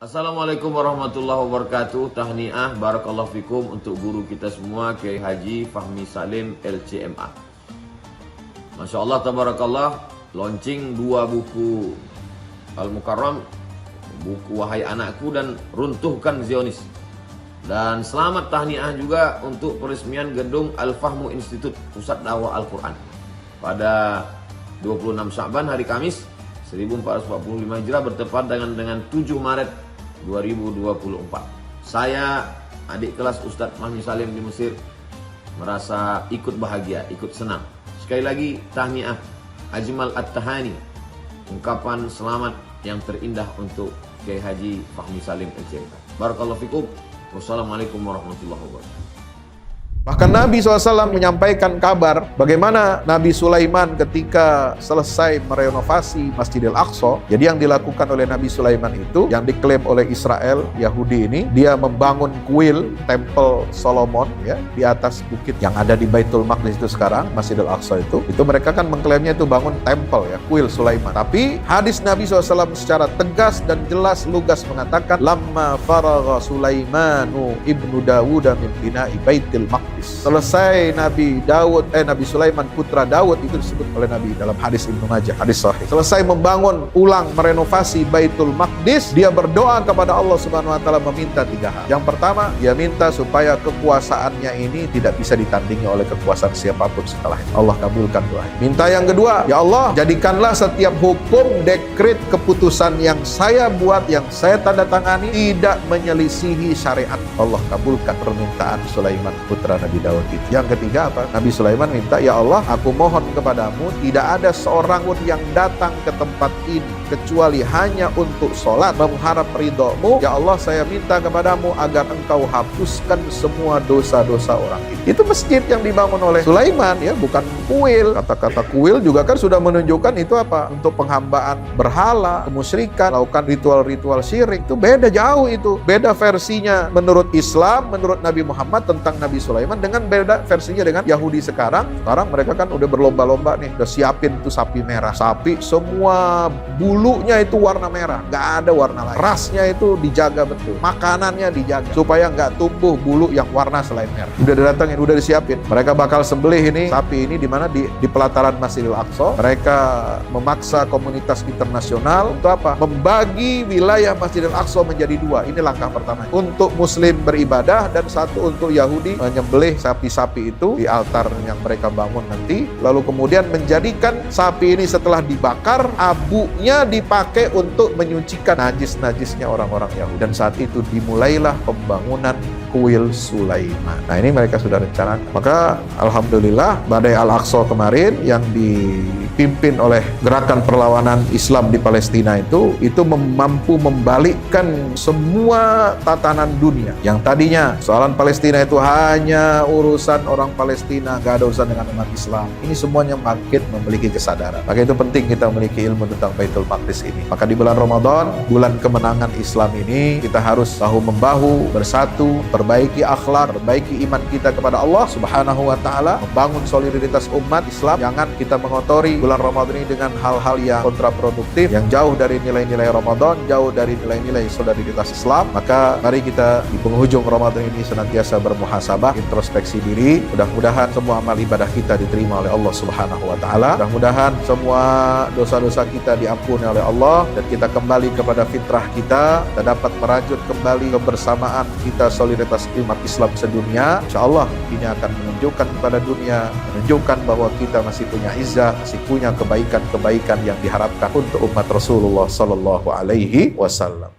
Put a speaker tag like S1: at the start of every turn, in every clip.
S1: Assalamualaikum warahmatullahi wabarakatuh. Tahniah barakallahu fikum untuk guru kita semua, Kiai Haji Fahmi Salim LCMA. Masya Allah tabarakallah, launching 2 buku Al-Mukarram, buku Wahai Anakku dan Runtuhkan Zionis. Dan selamat tahniah juga untuk peresmian gedung Al-Fahmu Institute Pusat Dakwah Al-Quran pada 26 Sya'ban hari Kamis 1445 Hijrah bertepatan dengan 7 Maret 2024. Saya adik kelas Ustadz Fahmi Salim di Mesir merasa ikut bahagia, ikut senang. Sekali lagi tahniah, ajmal at-tahani, ungkapan selamat yang terindah untuk Kiai Haji Fahmi Salim LCMA. Barakallahu fikum. Wassalamualaikum warahmatullahi wabarakatuh.
S2: Bahkan Nabi SAW menyampaikan kabar bagaimana Nabi Sulaiman ketika selesai merenovasi Masjidil Aqsa. Jadi yang dilakukan oleh Nabi Sulaiman itu, yang diklaim oleh Israel, Yahudi ini, dia membangun kuil Temple Solomon ya di atas bukit yang ada di Baitul Maqdis itu sekarang, Masjidil Aqsa itu mereka kan mengklaimnya itu bangun temple ya, kuil Sulaiman. Tapi hadis Nabi SAW secara tegas dan jelas lugas mengatakan, lamma faragha Sulaimanu ibnu Dawud min bina'i Baitil Maqdis. Selesai Nabi Sulaiman putra Daud, itu disebut oleh Nabi dalam hadis Ibnu Majah, hadis sahih. Selesai membangun ulang merenovasi Baitul Maqdis, dia berdoa kepada Allah Subhanahu wa taala meminta 3 hal. Yang pertama, dia minta supaya kekuasaannya ini tidak bisa ditandingi oleh kekuasaan siapapun setelahnya. Allah kabulkan doa. Minta yang kedua, ya Allah, jadikanlah setiap hukum, dekret, keputusan yang saya buat, yang saya tanda tangani tidak menyelisihi syariat. Allah kabulkan permintaan Sulaiman putra Nabi Daud itu. Yang ketiga apa? Nabi Sulaiman minta, ya Allah, aku mohon kepadamu tidak ada seorang pun yang datang ke tempat ini kecuali hanya untuk sholat, mengharap ridhomu. Ya Allah, saya minta kepadamu agar engkau hapuskan semua dosa-dosa orang itu. Itu masjid yang dibangun oleh Sulaiman ya, bukan kuil. Kata-kata kuil juga kan sudah menunjukkan itu apa? Untuk penghambaan berhala, kemusyrikan, melakukan ritual-ritual syirik. Itu beda jauh itu. Beda versinya menurut Islam, menurut Nabi Muhammad tentang Nabi Sulaiman, dengan beda versinya dengan Yahudi sekarang. Sekarang mereka kan udah berlomba-lomba nih, udah siapin tuh sapi merah. Sapi semua bulunya itu warna merah, nggak ada warna lain. Rasnya itu dijaga betul, makanannya dijaga supaya nggak tumbuh bulu yang warna selain merah. Udah didatengin, udah disiapin. Mereka bakal sembelih ini sapi ini di mana di pelataran Masjidil Aqsa. Mereka memaksa komunitas internasional untuk apa? Membagi wilayah Masjidil Aqsa menjadi 2. Ini langkah pertama. Untuk Muslim beribadah dan satu untuk Yahudi menyembelih sapi-sapi itu di altar yang mereka bangun nanti. Lalu kemudian menjadikan sapi ini setelah dibakar, abunya dipakai untuk menyucikan najis-najisnya orang-orang Yahudi. Dan saat itu dimulailah pembangunan kuil Sulaiman. Nah, ini mereka sudah rencanakan. Maka alhamdulillah Badai Al-Aqsa kemarin yang dipimpin oleh gerakan perlawanan Islam di Palestina itu mampu membalikkan semua tatanan dunia. Yang tadinya soalan Palestina itu hanya urusan orang Palestina, gak ada urusan dengan umat Islam. Ini semuanya makin memiliki kesadaran. Maka itu penting kita memiliki ilmu tentang Baitul Maqdis ini. Maka di bulan Ramadan, bulan kemenangan Islam ini, kita harus bahu-membahu, bersatu, perbaiki akhlak, perbaiki iman kita kepada Allah Subhanahu wa taala, membangun solidaritas umat Islam. Jangan kita mengotori bulan Ramadan ini dengan hal-hal yang kontraproduktif, yang jauh dari nilai-nilai Ramadan, jauh dari nilai-nilai solidaritas Islam. Maka mari kita di penghujung Ramadan ini senantiasa bermuhasabah, introspeksi diri. Mudah-mudahan semua amal ibadah kita diterima oleh Allah Subhanahu wa taala. Mudah-mudahan semua dosa-dosa kita diampuni oleh Allah dan kita kembali kepada fitrah kita dapat merajut kembali kebersamaan kita, solidaritas umat Islam sedunia. Insyaallah ini akan menunjukkan kepada dunia, menunjukkan bahwa kita masih punya izzah, masih punya kebaikan-kebaikan yang diharapkan untuk umat Rasulullah sallallahu alaihi wasallam.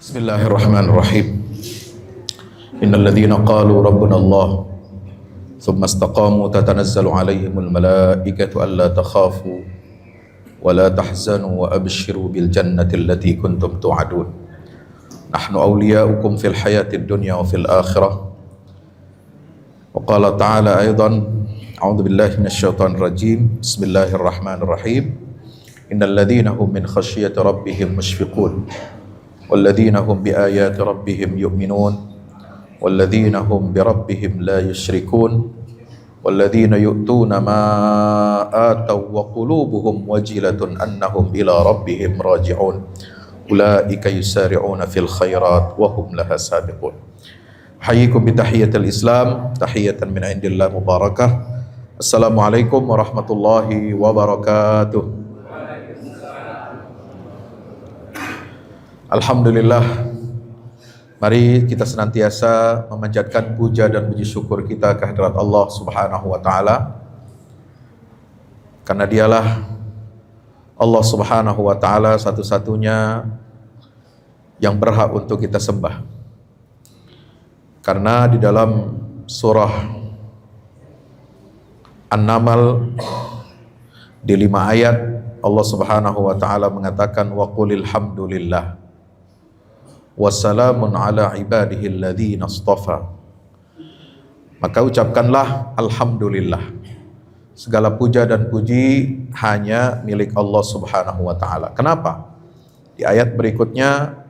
S2: Bismillahirrahmanirrahim. Innal ladzina qalu rabbuna Allah ثم استقاموا تتنزل عليهم الملائكة ألا تخافوا ولا تحزنوا وأبشروا بالجنة التي كنتم توعدون نحن أولياؤكم في الحياة الدنيا وفي الآخرة. وقال تعالى أيضا: أعوذ بالله من الشيطان الرجيم بسم الله الرحمن الرحيم إن الذين هم من خشية ربهم مشفقون والذين هم بآيات ربهم يؤمنون والذين هم بربهم لا يشركون والذين يؤتون ما آتوا وقلوبهم وجلة أنهم إلى ربهم راجعون أولئك يسارعون في الخيرات وهم لها سابقون. أحييكم بتحية الإسلام تحية من عند الله مباركة. السلام عليكم ورحمة الله وبركاته. Alhamdulillah, mari kita senantiasa memanjatkan puja dan puji syukur kita kehadirat Allah Subhanahu wa taala. Karena dialah Allah Subhanahu wa taala satu-satunya yang berhak untuk kita sembah. Karena di dalam surah An-Naml di 5 ayat Allah Subhanahu wa taala mengatakan wa qulil hamdulillah wassalamun ala ibadihi alladhina astafa. Maka ucapkanlah alhamdulillah. Segala puja dan puji hanya milik Allah Subhanahu wa taala. Kenapa? Di ayat berikutnya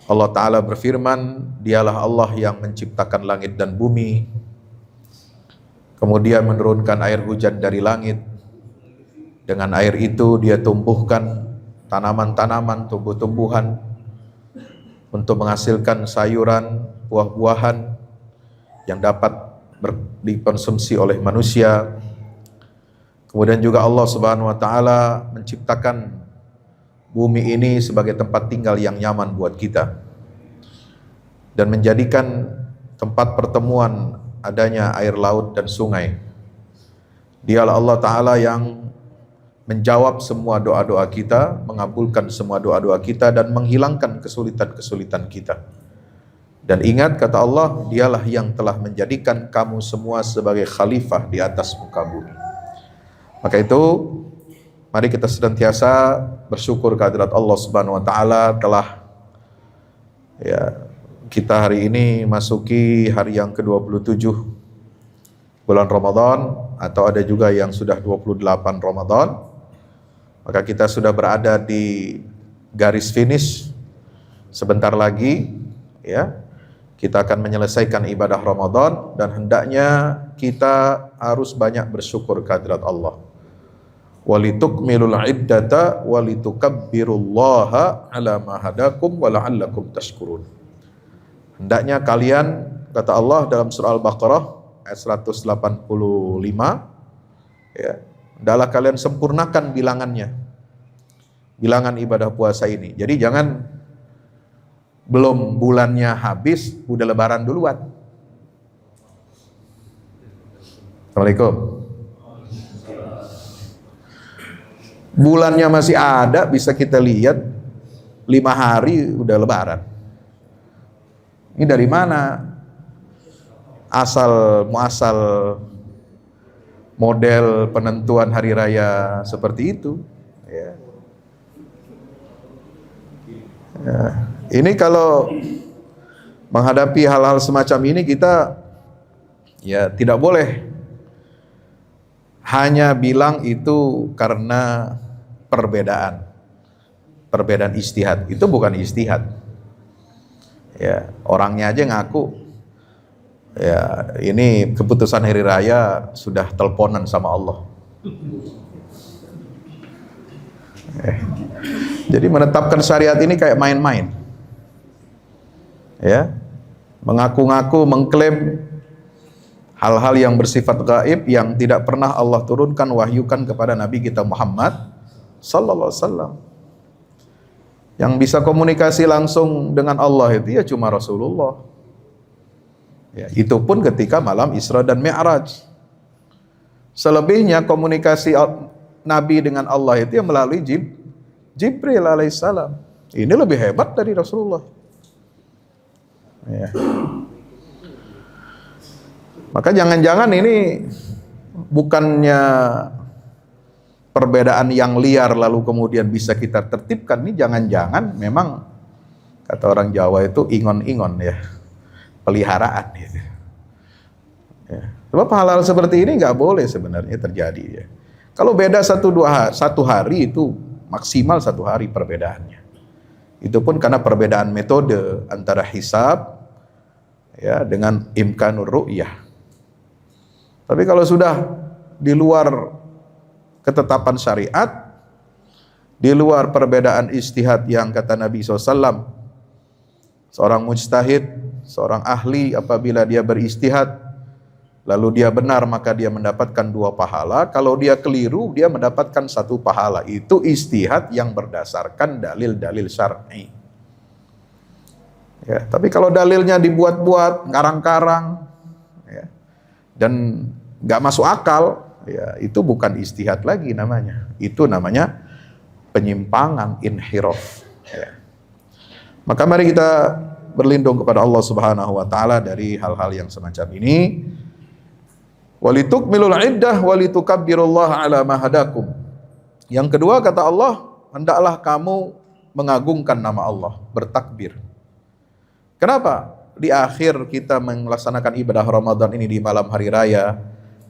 S2: Allah taala berfirman, dialah Allah yang menciptakan langit dan bumi, kemudian menurunkan air hujan dari langit. Dengan air itu dia tumbuhkan tanaman-tanaman, tumbuh-tumbuhan untuk menghasilkan sayuran, buah-buahan yang dapat dikonsumsi oleh manusia. Kemudian juga Allah Subhanahu wa taala menciptakan bumi ini sebagai tempat tinggal yang nyaman buat kita dan menjadikan tempat pertemuan adanya air laut dan sungai. Dialah Allah taala yang menjawab semua doa-doa kita, mengabulkan semua doa-doa kita dan menghilangkan kesulitan-kesulitan kita. Dan ingat kata Allah, dialah yang telah menjadikan kamu semua sebagai khalifah di atas muka bumi. Maka itu, mari kita senantiasa bersyukur kehadirat Allah Subhanahu wa taala telah kita hari ini masuki hari yang ke-27 bulan Ramadan, atau ada juga yang sudah 28 Ramadan. Maka kita sudah berada di garis finish. Sebentar lagi kita akan menyelesaikan ibadah Ramadan dan hendaknya kita harus banyak bersyukur kehadirat Allah. Walitukmilul iddata walitukabbirullaha ala ma hadakum wa la'allakum tashkurun. Hendaknya kalian, kata Allah dalam surah Al-Baqarah ayat 185, hendaklah kalian sempurnakan bilangan ibadah puasa ini. Jadi jangan belum bulannya habis udah lebaran duluan. Assalamualaikum. Bulannya masih ada, bisa kita lihat 5 hari udah lebaran. Ini dari mana asal muasal model penentuan hari raya seperti itu? Ini kalau menghadapi hal-hal semacam ini kita tidak boleh hanya bilang itu karena perbedaan ijtihad. Itu bukan ijtihad. Orangnya aja ngaku ini keputusan hari raya sudah teleponan sama Allah. Jadi menetapkan syariat ini kayak main-main. Mengaku-ngaku, mengklaim hal-hal yang bersifat gaib yang tidak pernah Allah turunkan, wahyukan kepada Nabi kita Muhammad sallallahu alaihi wasallam. Yang bisa komunikasi langsung dengan Allah itu cuma Rasulullah. Itu pun ketika malam Isra dan Mi'raj. Selebihnya komunikasi Nabi dengan Allah itu melalui Jibril alaihissalam. Ini lebih hebat dari Rasulullah. Maka jangan-jangan ini bukannya perbedaan yang liar lalu kemudian bisa kita tertibkan. Ini jangan-jangan memang kata orang Jawa itu ingon-ingon ya, peliharaan gitu. Ya. Sebab hal-hal seperti ini nggak boleh sebenarnya terjadi ya. Kalau beda satu hari itu maksimal 1 hari perbedaannya. Itu pun karena perbedaan metode antara hisab ya dengan imkanur ru'yah. Tapi kalau sudah di luar ketetapan syariat, di luar perbedaan ijtihad yang kata Nabi SAW, seorang mujtahid, seorang ahli apabila dia berijtihad, lalu dia benar maka dia mendapatkan 2 pahala, kalau dia keliru dia mendapatkan 1 pahala. Itu ijtihad yang berdasarkan dalil-dalil syar'i. Ya, tapi kalau dalilnya dibuat-buat, karang-karang, ya, dan nggak masuk akal, ya itu bukan ijtihad lagi namanya. Itu namanya penyimpangan, inhiraf. Ya. Maka mari kita berlindung kepada Allah Subhanahu wa taala dari hal-hal yang semacam ini. Walitukmilul iddah walitukabbirullaha ala ma hadakum. Yang kedua kata Allah, hendaklah kamu mengagungkan nama Allah, bertakbir. Kenapa? Di akhir kita melaksanakan ibadah Ramadan ini di malam hari raya,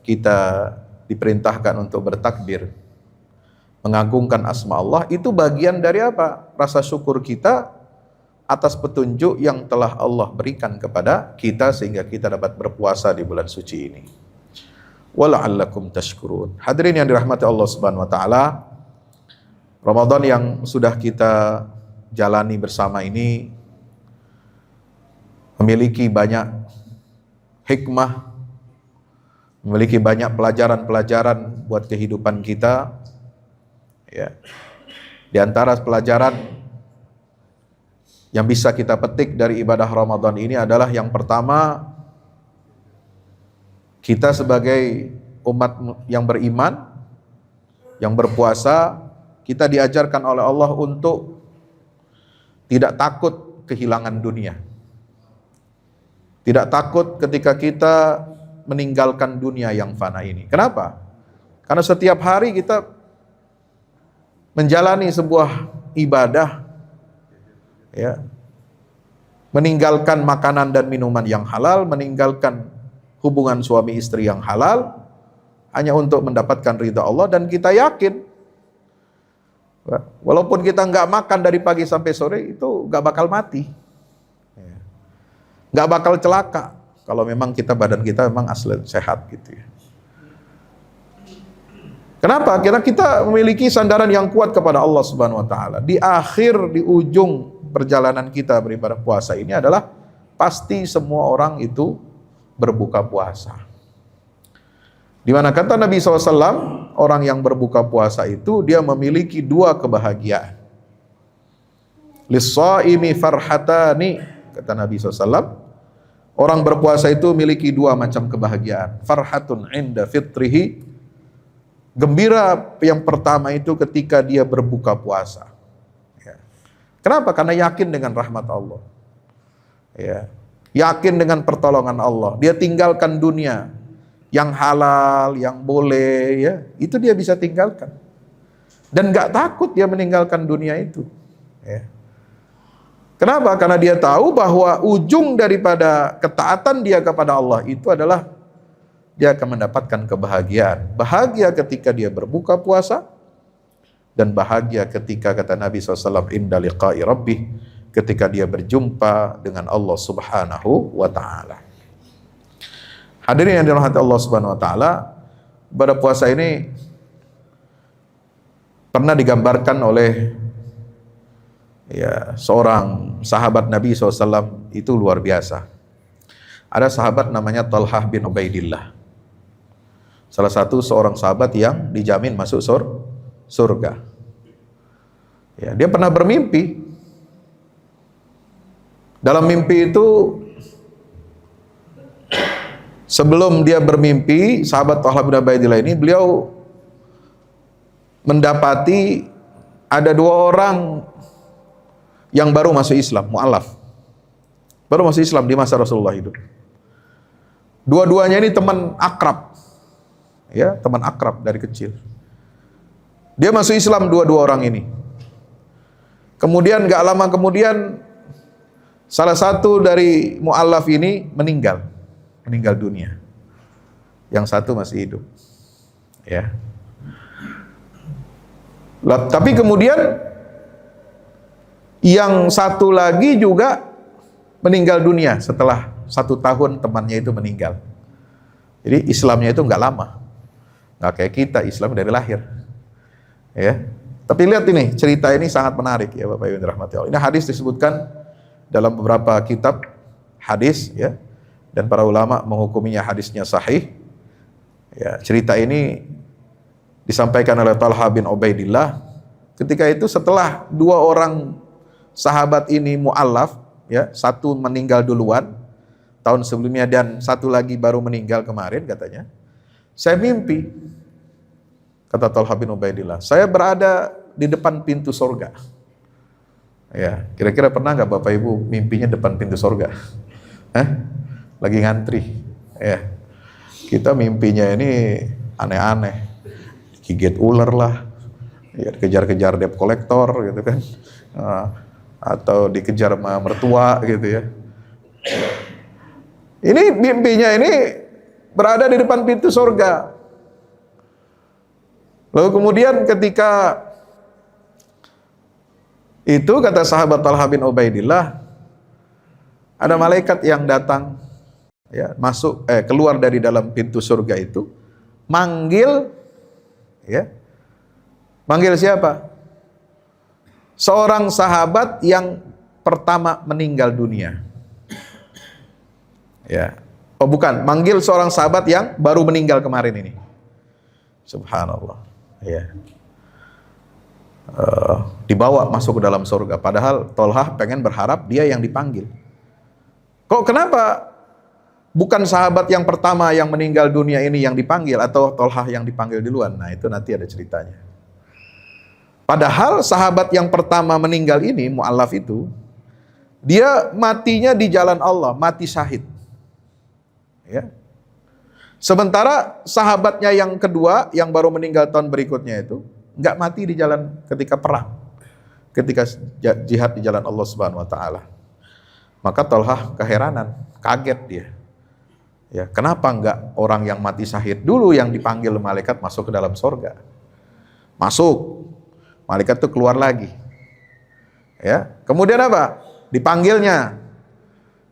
S2: kita diperintahkan untuk bertakbir, mengagungkan asma Allah. Itu bagian dari apa? Rasa syukur kita atas petunjuk yang telah Allah berikan kepada kita sehingga kita dapat berpuasa di bulan suci ini. Wala'allakum tashkurun. Hadirin yang dirahmati Allah Subhanahu wa taala, Ramadan yang sudah kita jalani bersama ini memiliki banyak hikmah, memiliki banyak pelajaran-pelajaran buat kehidupan kita. Ya. Di antara pelajaran yang bisa kita petik dari ibadah Ramadan ini adalah yang pertama, kita sebagai umat yang beriman, yang berpuasa, kita diajarkan oleh Allah untuk tidak takut kehilangan dunia. Tidak takut ketika kita meninggalkan dunia yang fana ini. Kenapa? Karena setiap hari kita menjalani sebuah ibadah, ya, meninggalkan makanan dan minuman yang halal, meninggalkan hubungan suami istri yang halal, hanya untuk mendapatkan ridha Allah. Dan kita yakin, walaupun kita nggak makan dari pagi sampai sore, itu nggak bakal mati, nggak bakal celaka, kalau memang badan kita memang asli sehat gitu ya. Kenapa? Karena kita memiliki sandaran yang kuat kepada Allah Subhanahu wa taala. Di akhir, di ujung perjalanan kita beribadah puasa ini adalah pasti semua orang itu berbuka puasa. Di mana kata Nabi SAW, orang yang berbuka puasa itu dia memiliki 2 kebahagiaan. Lis-shaimi farhatani, kata Nabi SAW, orang berpuasa itu memiliki 2 macam kebahagiaan. Farhatun inda fitrihi, gembira yang pertama itu ketika dia berbuka puasa. Ya. Kenapa? Karena yakin dengan rahmat Allah. Ya. Yakin dengan pertolongan Allah. Dia tinggalkan dunia yang halal, yang boleh, ya, itu dia bisa tinggalkan. Dan gak takut dia meninggalkan dunia itu. Ya. Kenapa? Karena dia tahu bahwa ujung daripada ketaatan dia kepada Allah itu adalah dia akan mendapatkan kebahagiaan. Bahagia ketika dia berbuka puasa, dan bahagia ketika kata Nabi SAW, inda liqa'i rabbih, ketika dia berjumpa dengan Allah Subhanahu wa ta'ala. Hadirin yang dirahmati Allah Subhanahu wa ta'ala, ibadah puasa ini pernah digambarkan oleh seorang sahabat Nabi SAW, itu luar biasa. Ada sahabat namanya Talhah bin Ubaidillah, salah satu seorang sahabat yang dijamin masuk surga. Ya, dia pernah bermimpi. Dalam mimpi itu, sebelum dia bermimpi, sahabat Talhah bin Ubaidillah ini, beliau mendapati ada 2 orang yang baru masuk Islam, mu'alaf. Baru masuk Islam di masa Rasulullah hidup. Dua-duanya ini teman akrab. Ya, teman akrab dari kecil. Dia masuk Islam dua-dua orang ini. Kemudian gak lama kemudian salah satu dari mu'allaf ini meninggal dunia. Yang satu masih hidup. Ya. Tapi kemudian yang satu lagi juga meninggal dunia setelah 1 tahun temannya itu meninggal. Jadi Islamnya itu nggak lama, nggak kayak kita Islam dari lahir. Ya. Tapi lihat ini, cerita ini sangat menarik ya Bapak Ibu rahmati Allah. Ini hadis disebutkan dalam beberapa kitab hadis ya, dan para ulama menghukuminya hadisnya sahih. Ya, cerita ini disampaikan oleh Talha bin Ubaidillah. Ketika itu setelah 2 orang sahabat ini mu'allaf, ya, satu meninggal duluan tahun sebelumnya dan satu lagi baru meninggal kemarin katanya. Saya mimpi, kata Talha bin Ubaidillah, saya berada di depan pintu surga. Ya, kira-kira pernah nggak Bapak Ibu mimpinya depan pintu surga? Lagi ngantri. Ya, kita mimpinya ini aneh-aneh, gigit ular lah, ya, kejar-kejar debt collector gitu kan, atau dikejar sama mertua gitu ya. Ini mimpinya ini berada di depan pintu surga. Lalu kemudian ketika itu kata sahabat Talha bin Ubaidillah, ada malaikat yang datang ya, keluar dari dalam pintu surga itu, manggil ya. Manggil siapa? Seorang sahabat yang pertama meninggal dunia. Ya. Oh bukan, manggil seorang sahabat yang baru meninggal kemarin ini. Subhanallah. Ya. Dibawa masuk ke dalam surga. Padahal Tolhah pengen berharap dia yang dipanggil. Kok kenapa bukan sahabat yang pertama yang meninggal dunia ini yang dipanggil, atau Tolhah yang dipanggil duluan? Nah itu nanti ada ceritanya. Padahal sahabat yang pertama meninggal ini, mu'allaf itu, dia matinya di jalan Allah, mati syahid. Ya. Sementara sahabatnya yang kedua, yang baru meninggal tahun berikutnya itu, nggak mati di jalan ketika perang, ketika jihad di jalan Allah Subhanahu Wa Taala. Maka Tolhah keheranan, kaget dia. Ya, kenapa nggak orang yang mati syahid dulu yang dipanggil malaikat masuk ke dalam surga? Masuk, malaikat itu keluar lagi. Ya, kemudian apa? Dipanggilnya.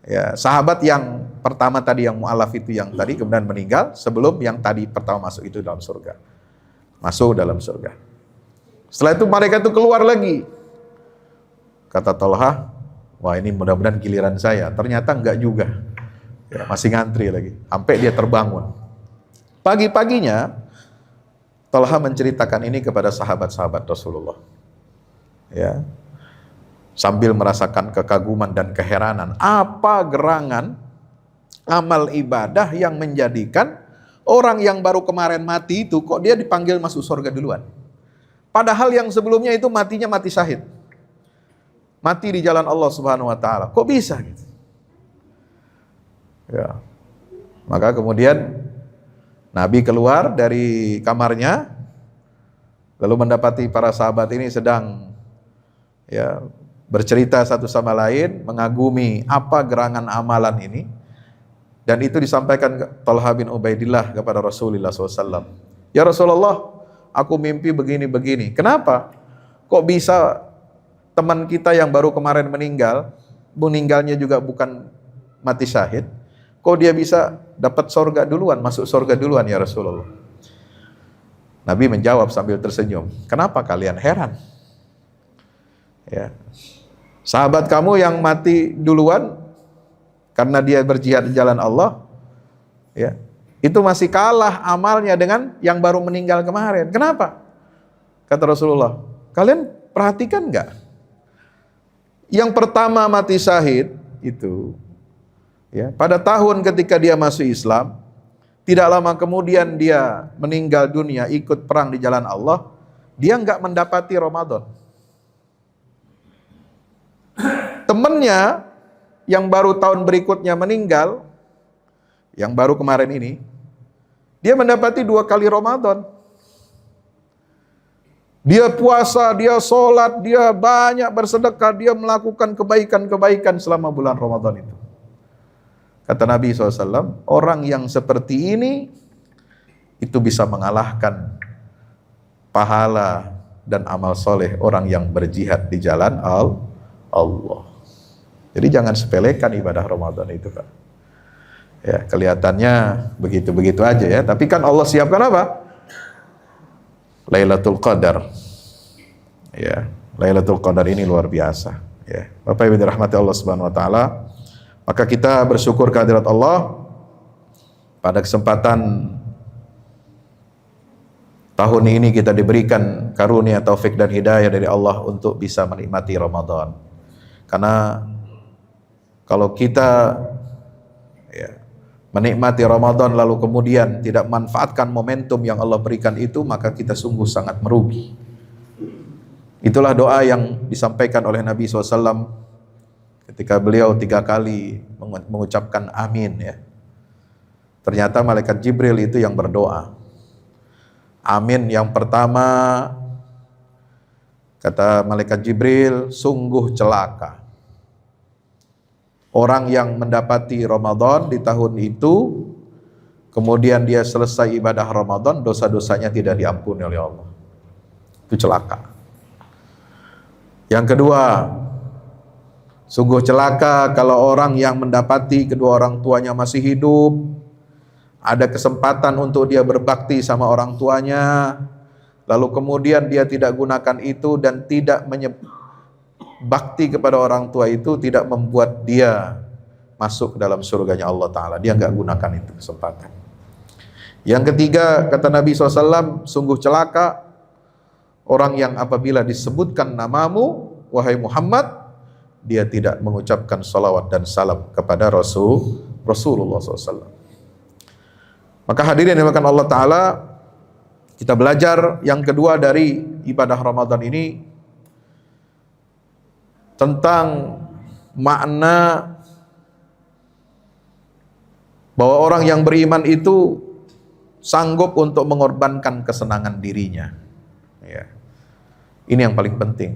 S2: Ya, sahabat yang pertama tadi yang mu'allaf itu yang tadi kemudian meninggal sebelum yang tadi pertama masuk itu dalam surga. Masuk dalam surga. Setelah itu malaikat itu keluar lagi. Kata Tolhah, wah ini mudah-mudahan giliran saya. Ternyata enggak juga. Ya, masih ngantri lagi. Sampai dia terbangun. Pagi-paginya Tolhah menceritakan ini kepada sahabat-sahabat Rasulullah. Ya. Sambil merasakan kekaguman dan keheranan, apa gerangan amal ibadah yang menjadikan orang yang baru kemarin mati itu kok dia dipanggil masuk surga duluan? Padahal yang sebelumnya itu matinya mati syahid, mati di jalan Allah Subhanahu Wa Taala. Kok bisa gitu? Ya. Maka kemudian Nabi keluar dari kamarnya, lalu mendapati para sahabat ini sedang ya bercerita satu sama lain, mengagumi apa gerangan amalan ini. Dan itu disampaikan Talha bin Ubaidillah kepada Rasulullah SAW. Ya Rasulullah, aku mimpi begini-begini. Kenapa? Kok bisa teman kita yang baru kemarin meninggalnya juga bukan mati syahid, kok dia bisa dapat surga duluan, masuk surga duluan ya Rasulullah? Nabi menjawab sambil tersenyum, kenapa kalian heran? Ya. Sahabat kamu yang mati duluan karena dia berjihad di jalan Allah, ya, itu masih kalah amalnya dengan yang baru meninggal kemarin. Kenapa? Kata Rasulullah, kalian perhatikan nggak? Yang pertama mati syahid itu, ya, pada tahun ketika dia masuk Islam, tidak lama kemudian dia meninggal dunia ikut perang di jalan Allah, dia nggak mendapati Ramadan. Temennya yang baru tahun berikutnya meninggal, yang baru kemarin ini, dia mendapati 2 kali Ramadan. Dia puasa, dia sholat, dia banyak bersedekah, dia melakukan kebaikan-kebaikan selama bulan Ramadan itu. Kata Nabi SAW, orang yang seperti ini itu bisa mengalahkan pahala dan amal soleh orang yang berjihad di jalan Allah. Jadi jangan sepelekan ibadah Ramadan itu, Pak. Ya, kelihatannya begitu-begitu aja ya, tapi kan Allah siapkan apa? Lailatul Qadar. Ya, Lailatul Qadar ini luar biasa, ya. Bapak Ibu dirahmati Allah Subhanahu wa taala, maka kita bersyukur kehadirat Allah pada kesempatan tahun ini kita diberikan karunia, taufik dan hidayah dari Allah untuk bisa menikmati Ramadan. Karena kalau kita menikmati Ramadan lalu kemudian tidak manfaatkan momentum yang Allah berikan itu, maka kita sungguh sangat merugi. Itulah doa yang disampaikan oleh Nabi SAW ketika beliau 3 kali mengucapkan amin ya. Ternyata malaikat Jibril itu yang berdoa. Amin yang pertama, kata malaikat Jibril, sungguh celaka orang yang mendapati Ramadan di tahun itu, kemudian dia selesai ibadah Ramadan, dosa-dosanya tidak diampuni oleh Allah. Itu celaka. Yang kedua, sungguh celaka kalau orang yang mendapati kedua orang tuanya masih hidup, ada kesempatan untuk dia berbakti sama orang tuanya, lalu kemudian dia tidak gunakan itu dan tidak bakti kepada orang tua itu tidak membuat dia masuk ke dalam surganya Allah Ta'ala. Dia nggak gunakan itu kesempatan. Yang ketiga, kata Nabi SAW, sungguh celaka orang yang apabila disebutkan namamu, wahai Muhammad, dia tidak mengucapkan salawat dan salam kepada Rasulullah SAW. Maka hadirin yang dimuliakan Allah Ta'ala, kita belajar yang kedua dari ibadah Ramadan ini tentang makna bahwa orang yang beriman itu sanggup untuk mengorbankan kesenangan dirinya. Ya. Ini yang paling penting.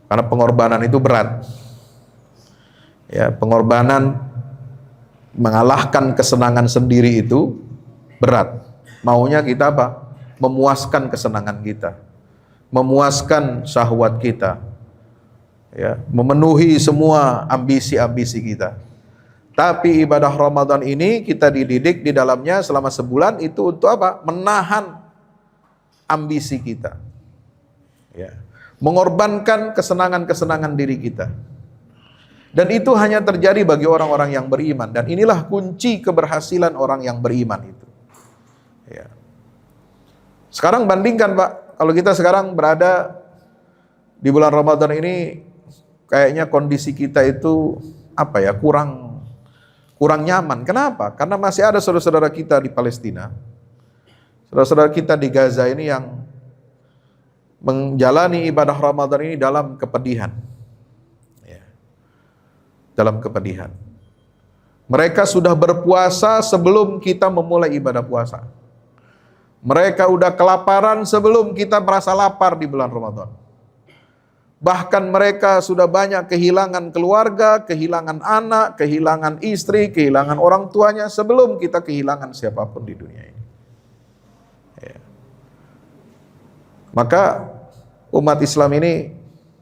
S2: Karena pengorbanan itu berat. Ya, pengorbanan mengalahkan kesenangan sendiri itu berat. Maunya kita apa? Memuaskan kesenangan kita, memuaskan syahwat kita. Ya, memenuhi semua ambisi-ambisi kita. Tapi ibadah Ramadan ini kita dididik di dalamnya selama sebulan itu untuk apa? Menahan ambisi kita. Ya. Mengorbankan kesenangan-kesenangan diri kita. Dan itu hanya terjadi bagi orang-orang yang beriman. Dan inilah kunci keberhasilan orang yang beriman itu. Ya. Sekarang bandingkan Pak, kalau kita sekarang berada di bulan Ramadan ini, kayaknya kondisi kita itu apa ya, kurang nyaman. Kenapa? Karena masih ada saudara-saudara kita di Palestina, saudara-saudara kita di Gaza ini yang menjalani ibadah Ramadan ini dalam kepedihan. Ya. Dalam kepedihan. Mereka sudah berpuasa sebelum kita memulai ibadah puasa. Mereka udah kelaparan sebelum kita merasa lapar di bulan Ramadan. Bahkan mereka sudah banyak kehilangan keluarga, kehilangan anak, kehilangan istri, kehilangan orang tuanya sebelum kita kehilangan siapapun di dunia ini. Ya. Maka umat Islam ini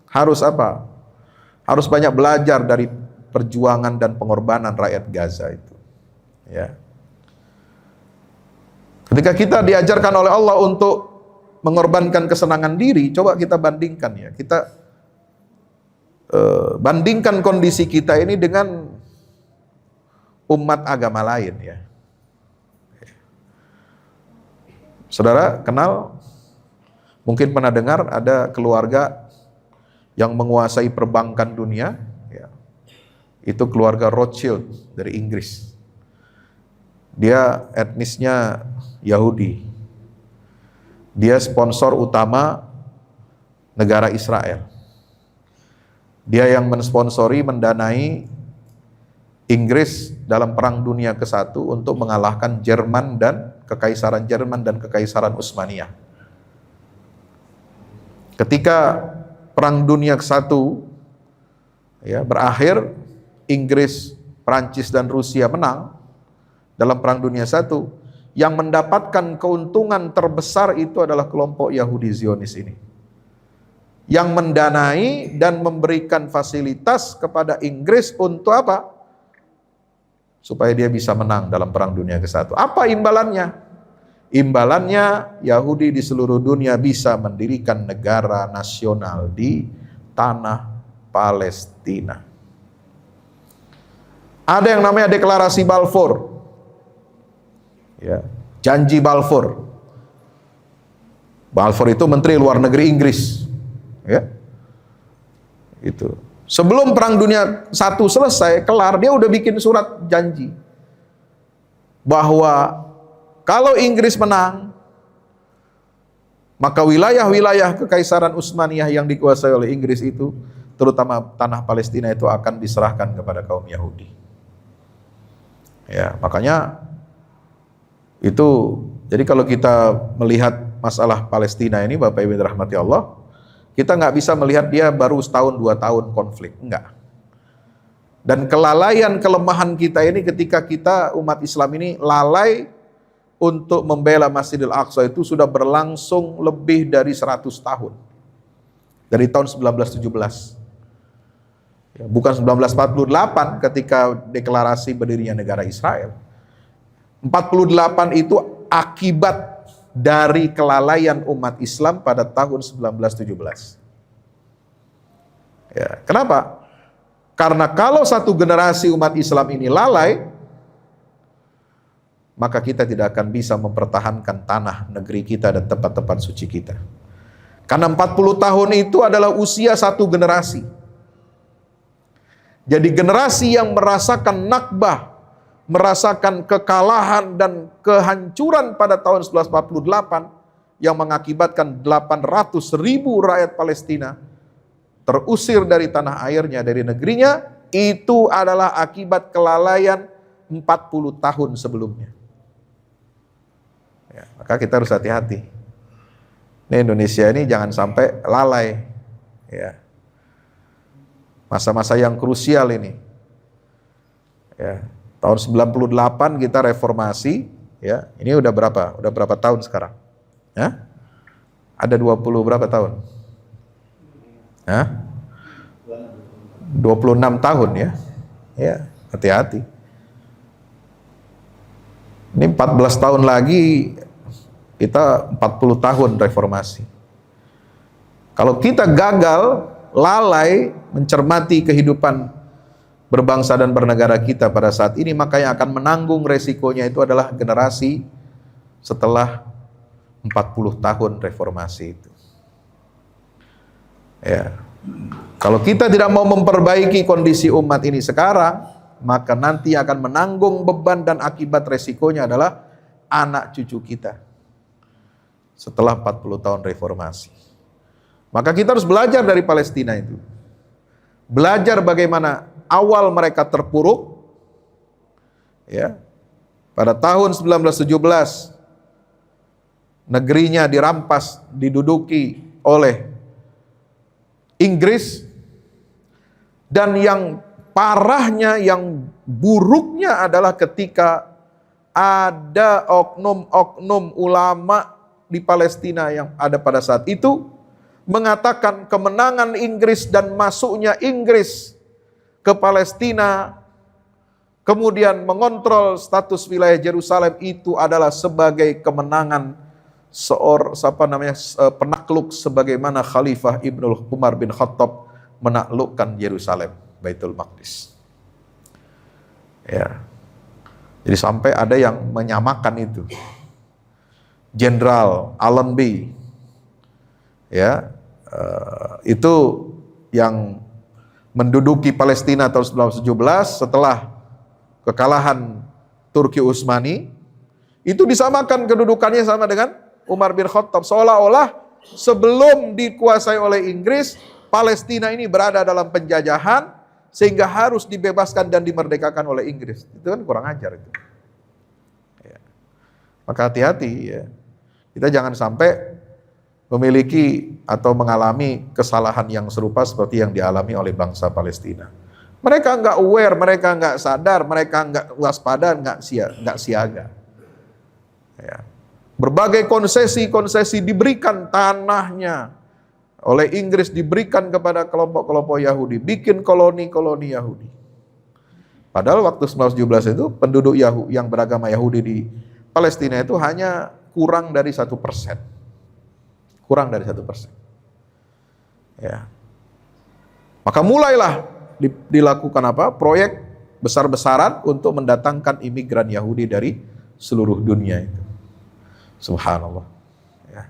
S2: harus apa? Harus banyak belajar dari perjuangan dan pengorbanan rakyat Gaza itu. Ya. Ketika kita diajarkan oleh Allah untuk mengorbankan kesenangan diri, coba kita bandingkan ya. Kita bandingkan kondisi kita ini dengan umat agama lain ya. Saudara kenal, mungkin pernah dengar ada keluarga yang menguasai perbankan dunia ya. Itu keluarga Rothschild dari Inggris. Dia etnisnya Yahudi. Dia sponsor utama negara Israel. Dia yang mensponsori, mendanai Inggris dalam Perang Dunia ke-1 untuk mengalahkan Jerman dan Kekaisaran Jerman dan Kekaisaran Utsmaniyah. Ketika Perang Dunia ke-1 ya, berakhir, Inggris, Prancis dan Rusia menang dalam Perang Dunia I, yang mendapatkan keuntungan terbesar itu adalah kelompok Yahudi Zionis ini, yang mendanai dan memberikan fasilitas kepada Inggris untuk apa? Supaya dia bisa menang dalam Perang Dunia ke-1. Apa imbalannya? Imbalannya Yahudi di seluruh dunia bisa mendirikan negara nasional di tanah Palestina. Ada yang namanya deklarasi Balfour. Ya, janji Balfour. Balfour itu Menteri Luar Negeri Inggris. Ya. Itu. Sebelum Perang Dunia I selesai, kelar, dia udah bikin surat janji bahwa kalau Inggris menang, maka wilayah-wilayah Kekaisaran Utsmaniyah yang dikuasai oleh Inggris itu, terutama tanah Palestina itu akan diserahkan kepada kaum Yahudi. Ya, makanya itu, jadi kalau kita melihat masalah Palestina ini, Bapak Ibu dirahmati Allah, kita nggak bisa melihat dia baru setahun 2 tahun konflik, enggak. Dan kelalaian, kelemahan kita ini ketika kita umat Islam ini lalai untuk membela Masjidil Aqsa itu sudah berlangsung lebih dari 100 tahun. Dari tahun 1917. Ya, bukan 1948 ketika deklarasi berdirinya negara Israel. 48 itu akibat dari kelalaian umat Islam pada tahun 1917. Ya, kenapa? Karena kalau satu generasi umat Islam ini lalai, maka kita tidak akan bisa mempertahankan tanah negeri kita dan tempat-tempat suci kita. Karena 40 tahun itu adalah usia satu generasi. Jadi generasi yang merasakan nakbah, merasakan kekalahan dan kehancuran pada tahun 1948 yang mengakibatkan 800.000 rakyat Palestina terusir dari tanah airnya, dari negerinya, itu adalah akibat kelalaian 40 tahun sebelumnya. Ya, maka kita harus hati-hati. Ini Indonesia ini jangan sampai lalai. Ya. Masa-masa yang krusial ini. Ya. Tahun 98 kita reformasi, ya. Ini udah berapa? Udah berapa tahun sekarang? Ya? Ada 20 berapa tahun? Hah? 26 tahun ya. Ya, hati-hati. Ini 14 tahun lagi kita 40 tahun reformasi. Kalau kita gagal, lalai mencermati kehidupan berbangsa dan bernegara kita pada saat ini, maka yang akan menanggung resikonya itu adalah generasi setelah 40 tahun reformasi itu. Ya. Kalau kita tidak mau memperbaiki kondisi umat ini sekarang, maka nanti akan menanggung beban dan akibat resikonya adalah anak cucu kita setelah 40 tahun reformasi. Maka kita harus belajar dari Palestina itu. Belajar bagaimana awal mereka terpuruk, ya. Pada tahun 1917 negerinya dirampas, diduduki oleh Inggris, dan yang parahnya, yang buruknya adalah ketika ada oknum-oknum ulama di Palestina yang ada pada saat itu mengatakan kemenangan Inggris dan masuknya Inggris ke Palestina, kemudian mengontrol status wilayah Yerusalem itu adalah sebagai kemenangan penakluk, sebagaimana Khalifah Ibnu Umar bin Khattab menaklukkan Yerusalem, Baitul Maqdis. Ya. Jadi sampai ada yang menyamakan itu. Jenderal Allenby, ya, itu yang menduduki Palestina tahun 1917 setelah kekalahan Turki Utsmani, itu disamakan kedudukannya sama dengan Umar bin Khattab, seolah-olah sebelum dikuasai oleh Inggris, Palestina ini berada dalam penjajahan, sehingga harus dibebaskan dan dimerdekakan oleh Inggris. Itu kan kurang ajar itu. Ya. Maka hati-hati ya. Kita jangan sampai memiliki atau mengalami kesalahan yang serupa seperti yang dialami oleh bangsa Palestina. Mereka nggak aware, mereka nggak sadar, mereka nggak waspada, nggak siaga. Ya. Berbagai konsesi diberikan tanahnya oleh Inggris, diberikan kepada kelompok-kelompok Yahudi, bikin koloni-koloni Yahudi. Padahal waktu 1917 itu penduduk yang beragama Yahudi di Palestina itu hanya kurang dari 1%. Kurang dari 1%. Ya. Maka mulailah dilakukan proyek besar-besaran untuk mendatangkan imigran Yahudi dari seluruh dunia itu. Subhanallah. Ya.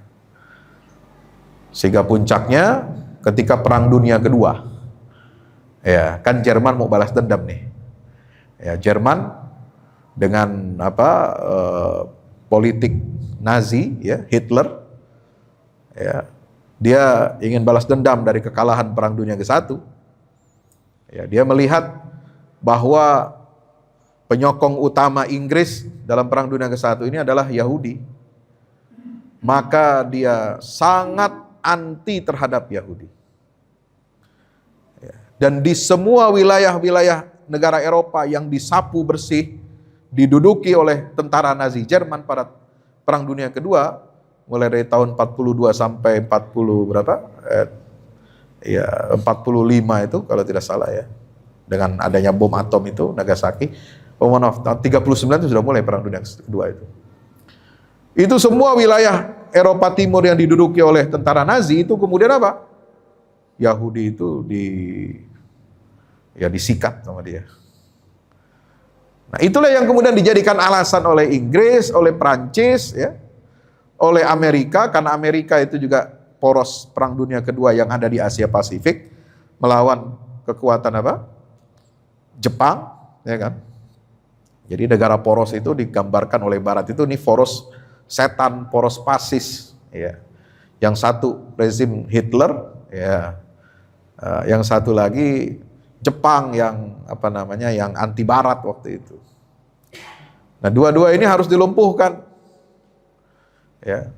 S2: Sehingga puncaknya ketika Perang Dunia Kedua, ya kan Jerman mau balas dendam nih. Ya, Jerman dengan politik Nazi, ya Hitler, ya dia ingin balas dendam dari kekalahan Perang Dunia ke-1. Ya, dia melihat bahwa penyokong utama Inggris dalam Perang Dunia ke-1 ini adalah Yahudi. Maka dia sangat anti terhadap Yahudi. Ya. Dan di semua wilayah-wilayah negara Eropa yang disapu bersih, diduduki oleh tentara Nazi Jerman pada Perang Dunia Kedua, mulai dari tahun 42 sampai 40 berapa? 45 itu kalau tidak salah ya. Dengan adanya bom atom itu, Nagasaki. Oh, maaf, 39 itu sudah mulai Perang Dunia Kedua itu. Itu semua wilayah Eropa Timur yang diduduki oleh tentara Nazi itu kemudian apa? Yahudi itu disikat sama dia. Nah, itulah yang kemudian dijadikan alasan oleh Inggris, oleh Prancis, ya, oleh Amerika, karena Amerika itu juga poros Perang Dunia Kedua yang ada di Asia Pasifik melawan kekuatan Jepang, ya kan? Jadi negara poros itu digambarkan oleh Barat itu nih poros setan, poros fasis, ya. Yang satu rezim Hitler, ya. Yang satu lagi Jepang yang yang anti Barat waktu itu. Nah, dua-dua ini harus dilumpuhkan. Ya.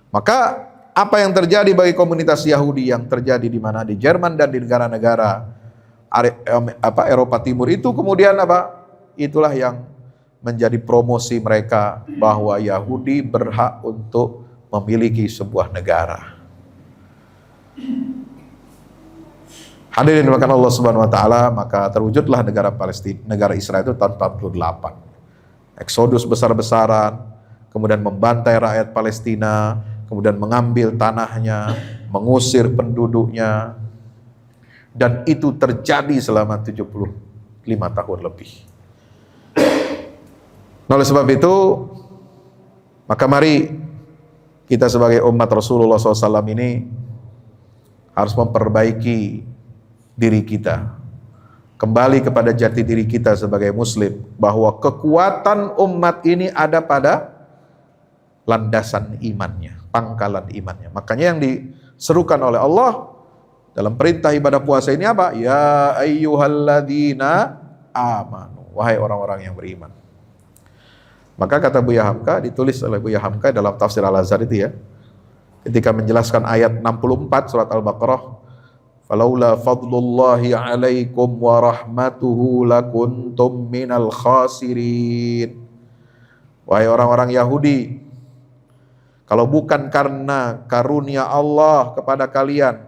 S2: Maka apa yang terjadi bagi komunitas Yahudi yang terjadi di mana? Di Jerman dan di negara-negara Eropa Timur itu kemudian itulah yang menjadi promosi mereka bahwa Yahudi berhak untuk memiliki sebuah negara. Hadirin dimuliakan Allah Subhanahu wa taala, maka terwujudlah negara Palestina, negara Israel itu tahun 48. Eksodus besar-besaran, kemudian membantai rakyat Palestina, kemudian mengambil tanahnya, mengusir penduduknya. Dan itu terjadi selama 75 tahun lebih. Oleh sebab itu, maka mari kita sebagai umat Rasulullah SAW ini harus memperbaiki diri kita. Kembali kepada jati diri kita sebagai muslim, bahwa kekuatan umat ini ada pada landasan imannya, pangkalan imannya. Makanya yang diserukan oleh Allah dalam perintah ibadah puasa ini apa? Ya ayyuhalladzina amanu, wahai orang-orang yang beriman. Maka kata Buya Hamka, ditulis oleh Buya Hamka dalam tafsir Al-Azhar itu ya, ketika menjelaskan ayat 64 surat Al-Baqarah, falaula fadlullahi alaikum wa rahmatuhu lakuntum minal khasirin. Wahai orang-orang Yahudi, kalau bukan karena karunia Allah kepada kalian,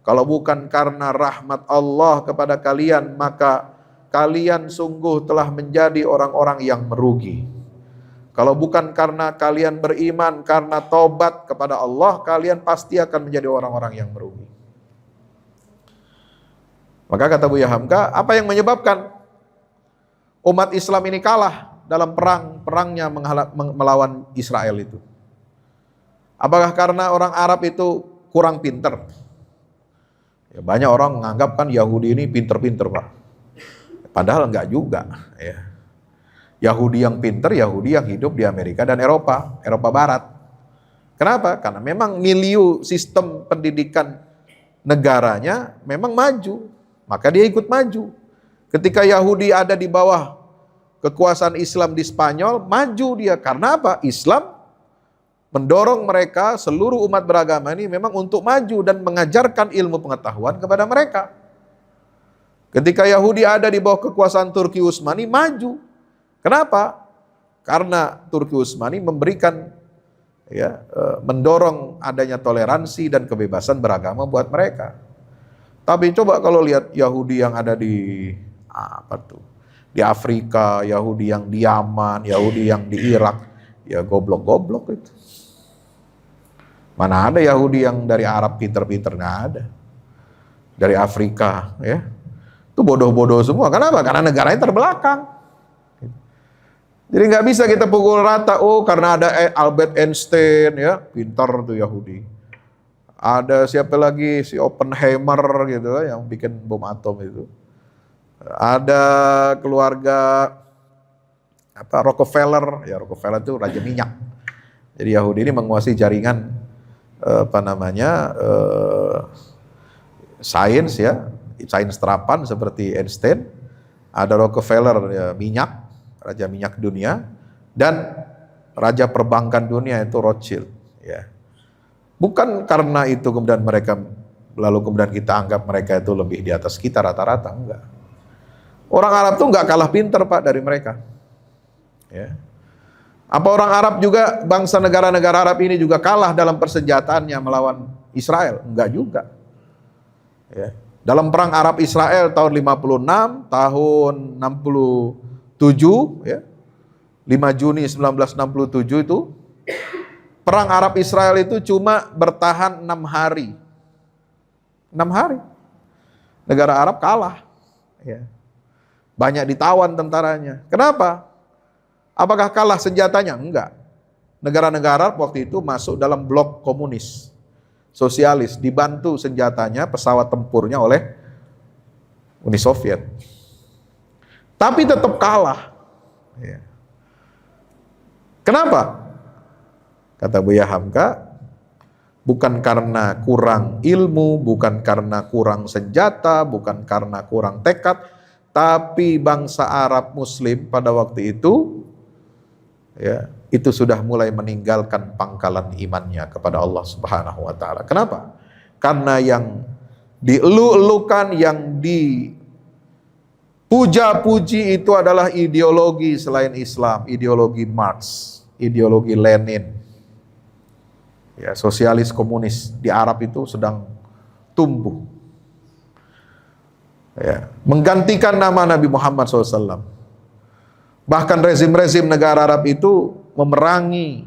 S2: kalau bukan karena rahmat Allah kepada kalian, maka kalian sungguh telah menjadi orang-orang yang merugi. Kalau bukan karena kalian beriman, karena taubat kepada Allah, kalian pasti akan menjadi orang-orang yang merugi. Maka kata Buya Hamka, apa yang menyebabkan umat Islam ini kalah dalam perangnya melawan Israel itu? Apakah karena orang Arab itu kurang pinter? Ya, banyak orang menganggap kan Yahudi ini pinter-pinter, Pak. Padahal enggak juga, ya. Yahudi yang pinter, Yahudi yang hidup di Amerika dan Eropa Barat. Kenapa? Karena memang milieu sistem pendidikan negaranya memang maju, maka dia ikut maju. Ketika Yahudi ada di bawah kekuasaan Islam di Spanyol, maju dia. Karena apa? Islam mendorong mereka, seluruh umat beragama ini memang untuk maju dan mengajarkan ilmu pengetahuan kepada mereka. Ketika Yahudi ada di bawah kekuasaan Turki Utsmani, maju. Kenapa? Karena Turki Utsmani memberikan, mendorong adanya toleransi dan kebebasan beragama buat mereka. Tapi coba kalau lihat Yahudi yang ada di di Afrika, Yahudi yang di Yaman, Yahudi yang di Irak, ya goblok-goblok itu. Mana ada Yahudi yang dari Arab pinter-pinter, nggak ada. Dari Afrika, ya itu bodoh-bodoh semua. Kenapa? Karena negaranya terbelakang. Jadi nggak bisa kita pukul rata. Oh, karena ada Albert Einstein, ya pintar tuh Yahudi. Ada siapa lagi, si Oppenheimer gitu yang bikin bom atom itu. Ada keluarga Rockefeller, ya Rockefeller itu raja minyak. Jadi Yahudi ini menguasai jaringan sains, ya sains terapan seperti Einstein. Ada Rockefeller, ya, minyak, raja minyak dunia, dan raja perbankan dunia itu Rothschild, ya. Bukan karena itu kemudian kemudian kita anggap mereka itu lebih di atas kita rata-rata, enggak. Orang Arab tuh enggak kalah pinter Pak dari mereka. Ya. Apa orang Arab juga, bangsa negara-negara Arab ini juga kalah dalam persenjataannya melawan Israel? Enggak juga. Ya. Dalam perang Arab Israel tahun 56, tahun 67, ya, 5 Juni 1967 itu, perang Arab Israel itu cuma bertahan 6 hari. 6 hari. Negara Arab kalah. Ya. Banyak ditawan tentaranya. Kenapa? Apakah kalah senjatanya? Enggak. Negara-negara Arab waktu itu masuk dalam blok komunis, sosialis, dibantu senjatanya, pesawat tempurnya oleh Uni Soviet. Tapi tetap kalah. Ya. Kenapa? Kata Buya Hamka, bukan karena kurang ilmu, bukan karena kurang senjata, bukan karena kurang tekad, tapi bangsa Arab Muslim pada waktu itu, ya, itu sudah mulai meninggalkan pangkalan imannya kepada Allah Subhanahu wa Ta'ala. Kenapa? Karena yang dielu-elukan, yang dipuja-puji itu adalah ideologi selain Islam, ideologi Marx, ideologi Lenin. Ya, sosialis komunis di Arab itu sedang tumbuh. Ya, menggantikan nama Nabi Muhammad SAW. Bahkan rezim-rezim negara Arab itu memerangi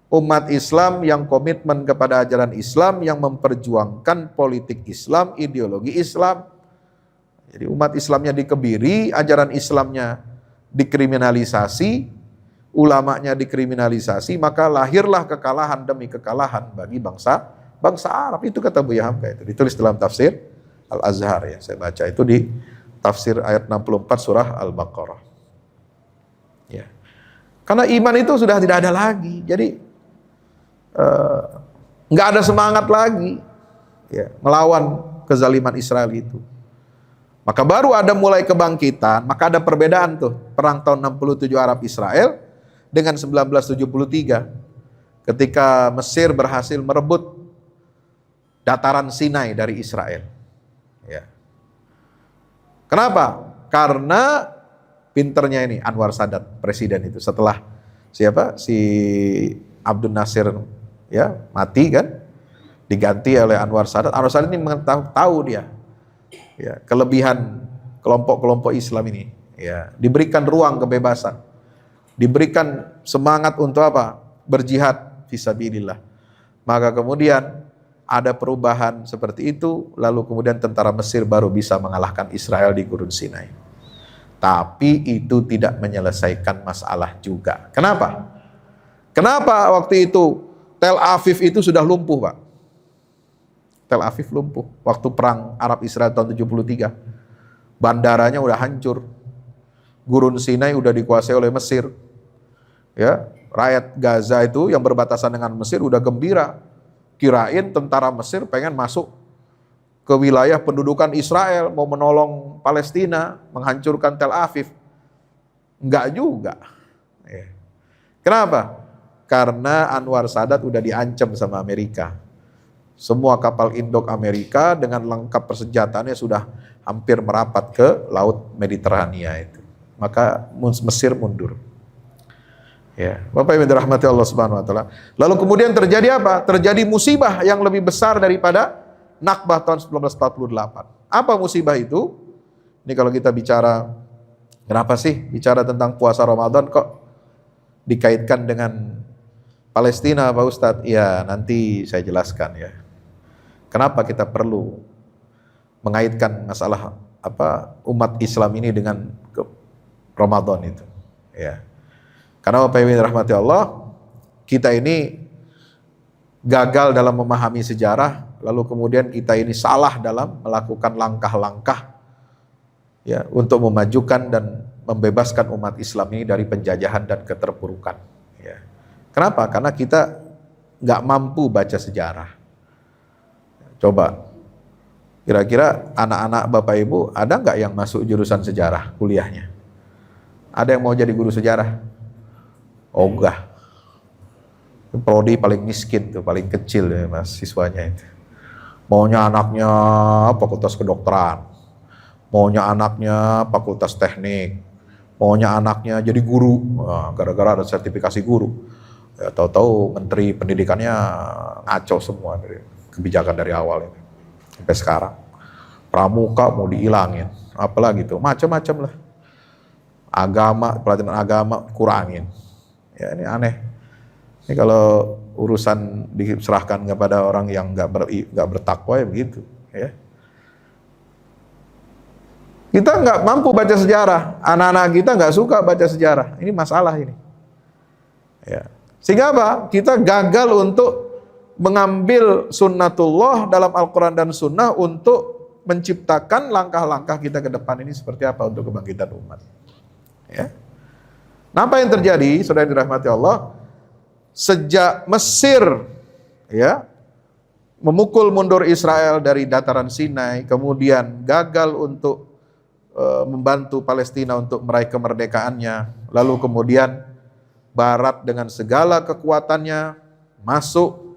S2: umat Islam yang komitmen kepada ajaran Islam, yang memperjuangkan politik Islam, ideologi Islam. Jadi umat Islamnya dikebiri, ajaran Islamnya dikriminalisasi, ulamanya dikriminalisasi, maka lahirlah kekalahan demi kekalahan bagi bangsa Arab. Itu kata Buya Hamka, itu ditulis dalam tafsir Al-Azhar, ya. Saya baca itu di tafsir ayat 64 surah Al-Baqarah. Ya. Karena iman itu sudah tidak ada lagi. Jadi nggak ada semangat lagi, ya, melawan kezaliman Israel itu. Maka baru ada mulai kebangkitan, maka ada perbedaan tuh perang tahun 67 Arab Israel dengan 1973 ketika Mesir berhasil merebut dataran Sinai dari Israel. Ya. Kenapa? Karena pinternya ini Anwar Sadat, presiden itu, setelah si Abdul Nasir, ya, mati kan, diganti oleh Anwar Sadat. Anwar Sadat ini tahu dia, ya, kelebihan kelompok-kelompok Islam ini, ya, diberikan ruang kebebasan, diberikan semangat untuk apa? Berjihad fisabilillah. Maka kemudian ada perubahan seperti itu, lalu kemudian tentara Mesir baru bisa mengalahkan Israel di Gurun Sinai. Tapi itu tidak menyelesaikan masalah juga. Kenapa? Kenapa waktu itu Tel Aviv itu sudah lumpuh, Pak? Tel Aviv lumpuh waktu perang Arab Israel tahun 73. Bandaranya udah hancur. Gurun Sinai udah dikuasai oleh Mesir. Ya, rakyat Gaza itu yang berbatasan dengan Mesir udah gembira. Kirain tentara Mesir pengen masuk ke wilayah pendudukan Israel, mau menolong Palestina, menghancurkan Tel Aviv. Enggak juga. Kenapa? Karena Anwar Sadat udah diancam sama Amerika. Semua kapal induk Amerika dengan lengkap persenjataannya sudah hampir merapat ke Laut Mediterania itu. Maka Mesir mundur. Ya, Bapak Ibu dirahmati Allah Subhanahu wa taala. Lalu kemudian terjadi apa? Terjadi musibah yang lebih besar daripada Nakbah tahun 1948. Apa musibah itu? Ini kalau kita bicara, kenapa sih bicara tentang puasa Ramadan kok dikaitkan dengan Palestina Pak Ustadz? Ya, nanti saya jelaskan ya. Kenapa kita perlu mengaitkan masalah umat Islam ini dengan Ramadan itu? Ya. Karena Bapak Ibu rahmati Allah, kita ini gagal dalam memahami sejarah, lalu kemudian kita ini salah dalam melakukan langkah-langkah ya untuk memajukan dan membebaskan umat Islam ini dari penjajahan dan keterpurukan. Ya. Kenapa? Karena kita nggak mampu baca sejarah. Coba, kira-kira anak-anak Bapak Ibu ada nggak yang masuk jurusan sejarah kuliahnya? Ada yang mau jadi guru sejarah? Oh enggak. Prodi paling miskin tuh, paling kecil ya mahasiswanya itu. Maunya anaknya fakultas kedokteran, maunya anaknya fakultas teknik, maunya anaknya jadi guru. Nah, gara-gara ada sertifikasi guru. Ya, tahu-tahu menteri pendidikannya ngaco semua dari kebijakan dari awal itu sampai sekarang. Pramuka mau dihilangin, apalagi tuh macam-macam lah. Agama, pelajaran agama kurangin. Ya ini aneh. Ini kalau urusan diserahkan kepada orang yang nggak bertakwa ya begitu. Ya. Kita nggak mampu baca sejarah. Anak-anak kita nggak suka baca sejarah. Ini masalah ini. Ya. Sehingga apa? Kita gagal untuk mengambil sunnatullah dalam Al-Quran dan Sunnah untuk menciptakan langkah-langkah kita ke depan ini seperti apa untuk kebangkitan umat. Ya. Nah, apa yang terjadi, saudara yang dirahmati Allah, sejak Mesir ya memukul mundur Israel dari dataran Sinai, kemudian gagal untuk membantu Palestina untuk meraih kemerdekaannya, lalu kemudian Barat dengan segala kekuatannya masuk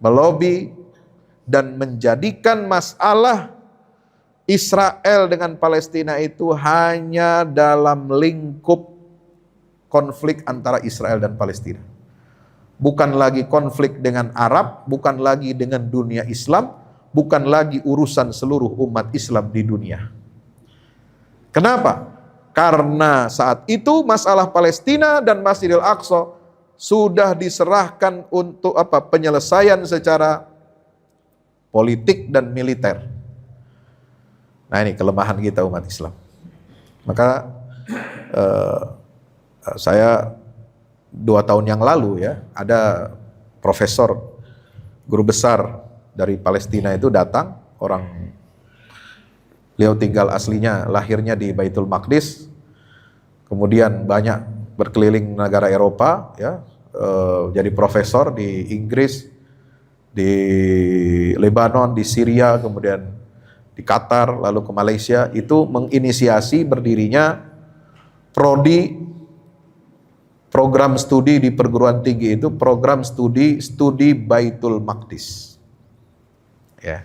S2: melobi dan menjadikan masalah Israel dengan Palestina itu hanya dalam lingkup konflik antara Israel dan Palestina. Bukan lagi konflik dengan Arab, bukan lagi dengan dunia Islam, bukan lagi urusan seluruh umat Islam di dunia. Kenapa? Karena saat itu masalah Palestina dan Masjidil Aqsa sudah diserahkan untuk penyelesaian secara politik dan militer. Nah ini kelemahan kita umat Islam. Maka saya 2 tahun yang lalu ya, ada profesor guru besar dari Palestina itu datang, beliau tinggal aslinya lahirnya di Baitul Maqdis, kemudian banyak berkeliling negara Eropa ya, jadi profesor di Inggris, di Lebanon, di Syria, kemudian di Qatar, lalu ke Malaysia, itu menginisiasi berdirinya prodi program studi di perguruan tinggi itu, program studi Baitul Maqdis. Ya.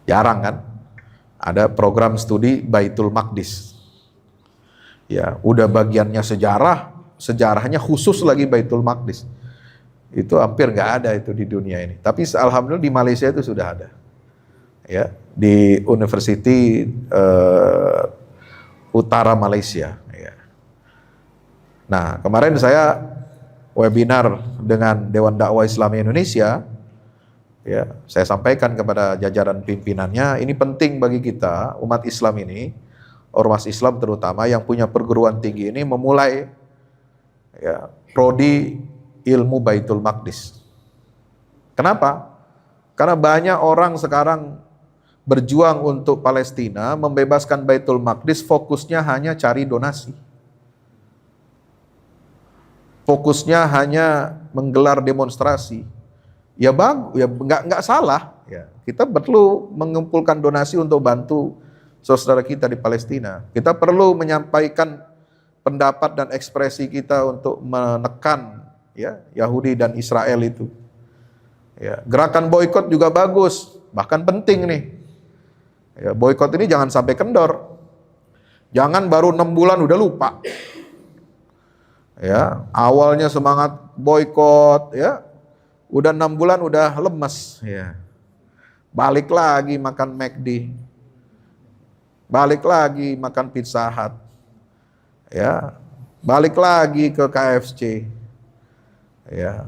S2: Jarang kan? Ada program studi Baitul Maqdis. Ya, udah bagiannya sejarahnya khusus lagi Baitul Maqdis. Itu hampir nggak ada itu di dunia ini. Tapi alhamdulillah di Malaysia itu sudah ada. Ya, di University Utara Malaysia. Nah, kemarin saya webinar dengan Dewan Dakwah Islam Indonesia, ya, saya sampaikan kepada jajaran pimpinannya, ini penting bagi kita, umat Islam ini, ormas Islam terutama yang punya perguruan tinggi ini memulai ya, prodi ilmu Baitul Maqdis. Kenapa? Karena banyak orang sekarang berjuang untuk Palestina, membebaskan Baitul Maqdis, fokusnya hanya cari donasi. Fokusnya hanya menggelar demonstrasi. Ya bagus, ya nggak salah. Ya, kita perlu mengumpulkan donasi untuk bantu saudara kita di Palestina. Kita perlu menyampaikan pendapat dan ekspresi kita untuk menekan ya Yahudi dan Israel itu. Ya, gerakan boikot juga bagus, bahkan penting nih. Ya, boikot ini jangan sampai kendor. Jangan baru 6 bulan udah lupa. Ya, awalnya semangat boikot, ya, udah 6 bulan udah lemes. Ya, balik lagi makan McD, balik lagi makan Pizza Hut, ya, balik lagi ke KFC, ya,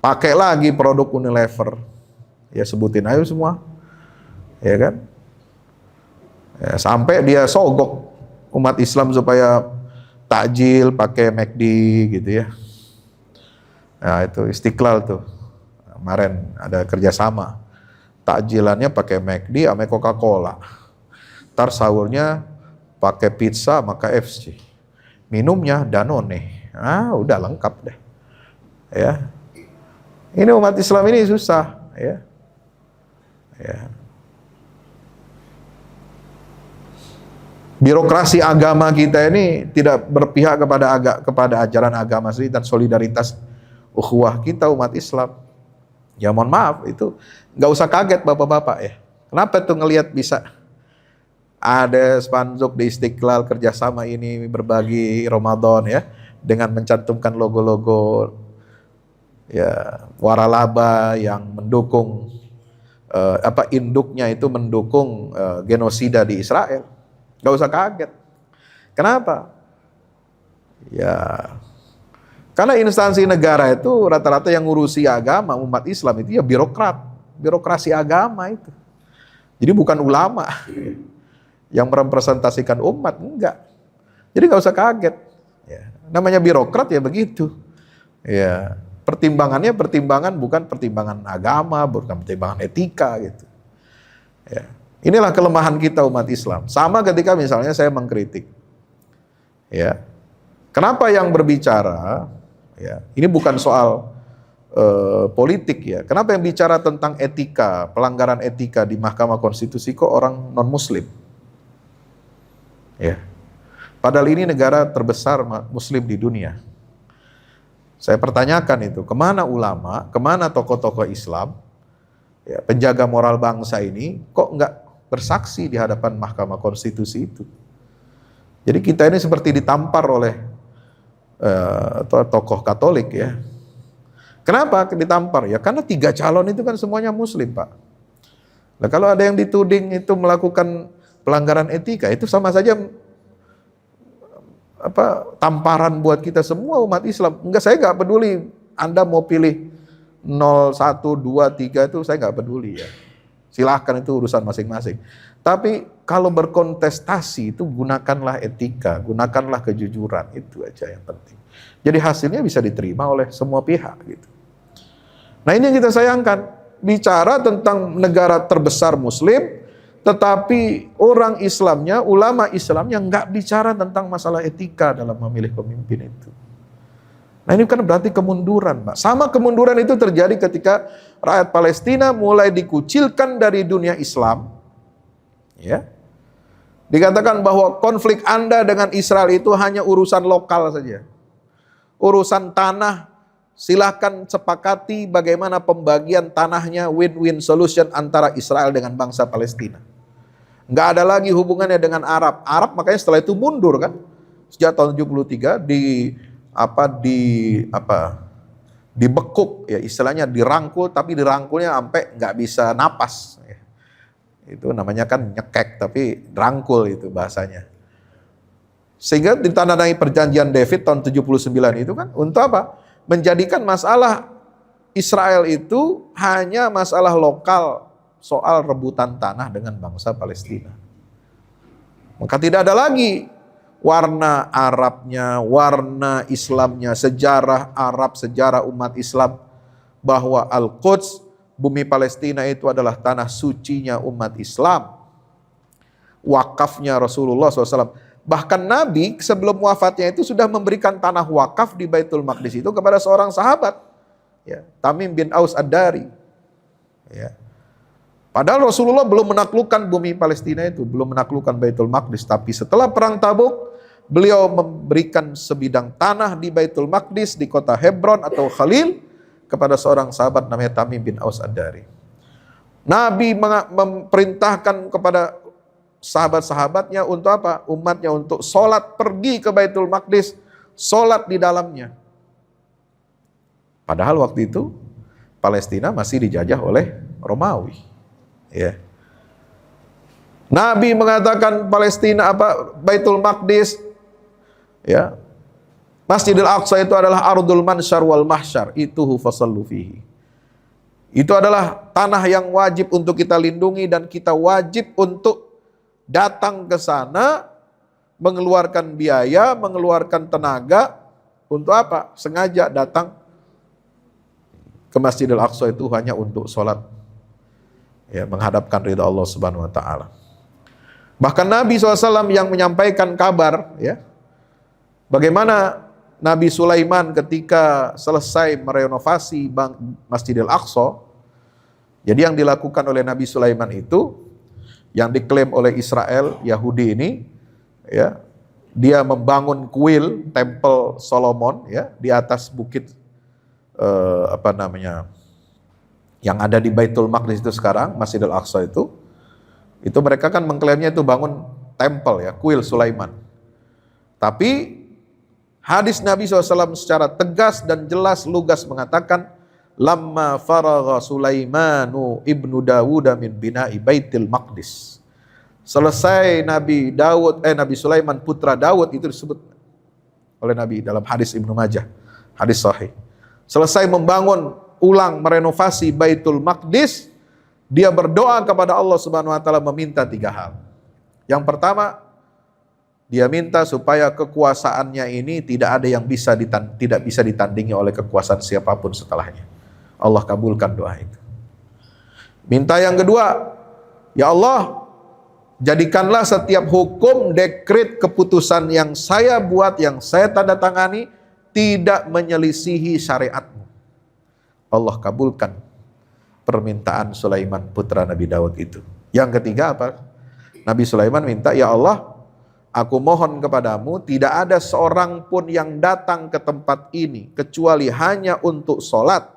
S2: pakai lagi produk Unilever, ya sebutin ayo semua, ya kan, ya, sampai dia sogok umat Islam supaya takjil pakai McD gitu ya. Nah itu Istiqlal tuh, kemarin ada kerjasama, takjilannya pakai McD sama Coca-Cola, ntar sahurnya pakai pizza sama KFC, minumnya Danone, udah lengkap deh, ya. Ini umat Islam ini susah, ya. Ya. Birokrasi agama kita ini tidak berpihak kepada ajaran agama sendiri dan solidaritas ukhuwah kita umat Islam. Ya mohon maaf, itu nggak usah kaget bapak-bapak ya. Kenapa tuh ngelihat bisa ada spanduk di Istiqlal kerjasama ini berbagi Ramadan ya, dengan mencantumkan logo-logo ya waralaba yang mendukung induknya itu mendukung genosida di Israel. Gak usah kaget. Kenapa? Ya, karena instansi negara itu rata-rata yang ngurusi agama umat Islam itu ya birokrat, birokrasi agama itu. Jadi bukan ulama yang merepresentasikan umat, enggak. Jadi gak usah kaget. Ya, namanya birokrat ya begitu. Ya, pertimbangannya pertimbangan bukan pertimbangan agama, bukan pertimbangan etika gitu. Ya. Inilah kelemahan kita umat Islam. Sama ketika misalnya saya mengkritik. Ya. Kenapa yang berbicara ya, ini bukan soal politik ya. Kenapa yang bicara tentang etika, pelanggaran etika di Mahkamah Konstitusi kok orang non-muslim? Ya. Padahal ini negara terbesar muslim di dunia. Saya pertanyakan itu, kemana ulama, kemana tokoh-tokoh Islam, ya, penjaga moral bangsa ini, kok enggak bersaksi di hadapan Mahkamah Konstitusi itu? Jadi kita ini seperti ditampar oleh tokoh Katolik ya. Kenapa ditampar? Ya karena 3 calon itu kan semuanya Muslim Pak. Nah kalau ada yang dituding itu melakukan pelanggaran etika, itu sama saja tamparan buat kita semua umat Islam. Enggak, saya nggak peduli Anda mau pilih 0, 1, 2, 3 itu saya nggak peduli ya. Silahkan, itu urusan masing-masing. Tapi kalau berkontestasi itu gunakanlah etika, gunakanlah kejujuran, itu aja yang penting. Jadi hasilnya bisa diterima oleh semua pihak gitu. Nah ini yang kita sayangkan, bicara tentang negara terbesar Muslim, tetapi orang Islamnya, ulama Islamnya nggak bicara tentang masalah etika dalam memilih pemimpin itu. Nah ini kan berarti kemunduran, Pak. Sama kemunduran itu terjadi ketika rakyat Palestina mulai dikucilkan dari dunia Islam. Ya. Dikatakan bahwa konflik Anda dengan Israel itu hanya urusan lokal saja. Urusan tanah, silahkan sepakati bagaimana pembagian tanahnya, win-win solution antara Israel dengan bangsa Palestina. Nggak ada lagi hubungannya dengan Arab. Arab makanya setelah itu mundur kan. Sejak tahun 73 dibekuk ya, istilahnya dirangkul, tapi dirangkulnya sampai nggak bisa napas ya. Itu namanya kan nyekek, tapi rangkul itu bahasanya. Sehingga ditandatangani perjanjian David tahun 79 itu kan untuk apa? Menjadikan masalah Israel itu hanya masalah lokal, soal rebutan tanah dengan bangsa Palestina. Maka tidak ada lagi warna Arabnya, warna Islamnya, sejarah Arab, sejarah umat Islam, bahwa Al-Quds, bumi Palestina itu adalah tanah sucinya umat Islam, wakafnya Rasulullah SAW. Bahkan Nabi sebelum wafatnya itu sudah memberikan tanah wakaf di Baitul Maqdis itu kepada seorang sahabat, ya, Tamim bin Aus Ad-Dari. Ya. Padahal Rasulullah belum menaklukkan bumi Palestina itu, belum menaklukkan Baitul Maqdis. Tapi setelah perang Tabuk, beliau memberikan sebidang tanah di Baitul Maqdis, di kota Hebron atau Khalil, kepada seorang sahabat namanya Tamim bin Aus Ad-Dari. Nabi memerintahkan kepada sahabat-sahabatnya untuk apa? Umatnya untuk sholat, pergi ke Baitul Maqdis, sholat di dalamnya. Padahal waktu itu Palestina masih dijajah oleh Romawi. Ya. Nabi mengatakan Palestina Baitul Maqdis, ya, Masjidil Aqsa itu adalah ardul mansyar wal mahsyar, ituhu fasallu fihi. Itu adalah tanah yang wajib untuk kita lindungi dan kita wajib untuk datang ke sana, mengeluarkan biaya, mengeluarkan tenaga untuk apa? Sengaja datang ke Masjidil Aqsa itu hanya untuk sholat, ya, menghadapkan ridha Allah Subhanahu wa taala. Bahkan Nabi SAW yang menyampaikan kabar, ya, bagaimana Nabi Sulaiman ketika selesai merenovasi Masjidil Aqsa. Jadi yang dilakukan oleh Nabi Sulaiman itu, yang diklaim oleh Israel, Yahudi ini, ya, dia membangun kuil Tempel Solomon, ya, di atas bukit yang ada di Baitul Maqdis itu sekarang, Masjidil Aqsa itu mereka kan mengklaimnya itu bangun tempel, ya, kuil Sulaiman. Tapi hadis Nabi SAW secara tegas dan jelas lugas mengatakan, lamma faragha Sulaimanu ibnu Dawud min bina'i Baitil Maqdis. Selesai Nabi Sulaiman putra Dawud, itu disebut oleh Nabi dalam hadis Ibnu Majah, hadis sahih. Selesai membangun ulang, merenovasi Baitul Maqdis, dia berdoa kepada Allah Subhanahu wa taala meminta 3 hal. Yang pertama, dia minta supaya kekuasaannya ini tidak ada yang tidak bisa ditandingi oleh kekuasaan siapapun setelahnya. Allah kabulkan doa itu. Minta yang kedua, ya Allah, jadikanlah setiap hukum, dekret, keputusan yang saya buat, yang saya tanda tangani, tidak menyelisihi syariatmu. Allah kabulkan permintaan Sulaiman putra Nabi Daud itu. Yang ketiga apa? Nabi Sulaiman minta, ya Allah, aku mohon kepadamu tidak ada seorang pun yang datang ke tempat ini kecuali hanya untuk sholat,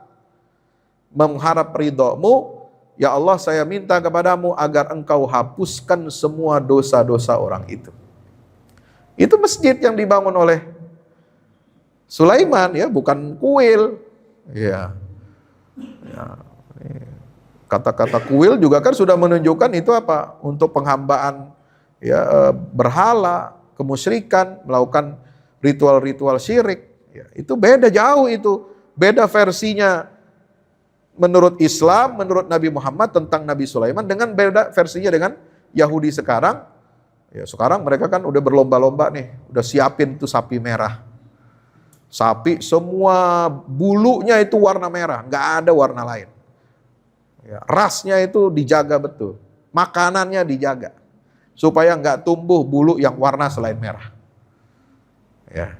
S2: mengharap ridhamu. Ya Allah, saya minta kepadamu agar engkau hapuskan semua dosa-dosa orang itu. Itu masjid yang dibangun oleh Sulaiman, ya, bukan kuil. Ya. Kata-kata kuil juga kan sudah menunjukkan itu apa? Untuk penghambaan, ya, berhala, kemusyrikan, melakukan ritual-ritual syirik. Ya, itu beda jauh itu. Beda versinya menurut Islam, menurut Nabi Muhammad tentang Nabi Sulaiman, dengan beda versinya dengan Yahudi sekarang. Ya, sekarang mereka kan udah berlomba-lomba nih, udah siapin tuh sapi merah. Sapi semua bulunya itu warna merah, nggak ada warna lain. Ya, rasnya itu dijaga betul, makanannya dijaga supaya nggak tumbuh bulu yang warna selain merah. Ya,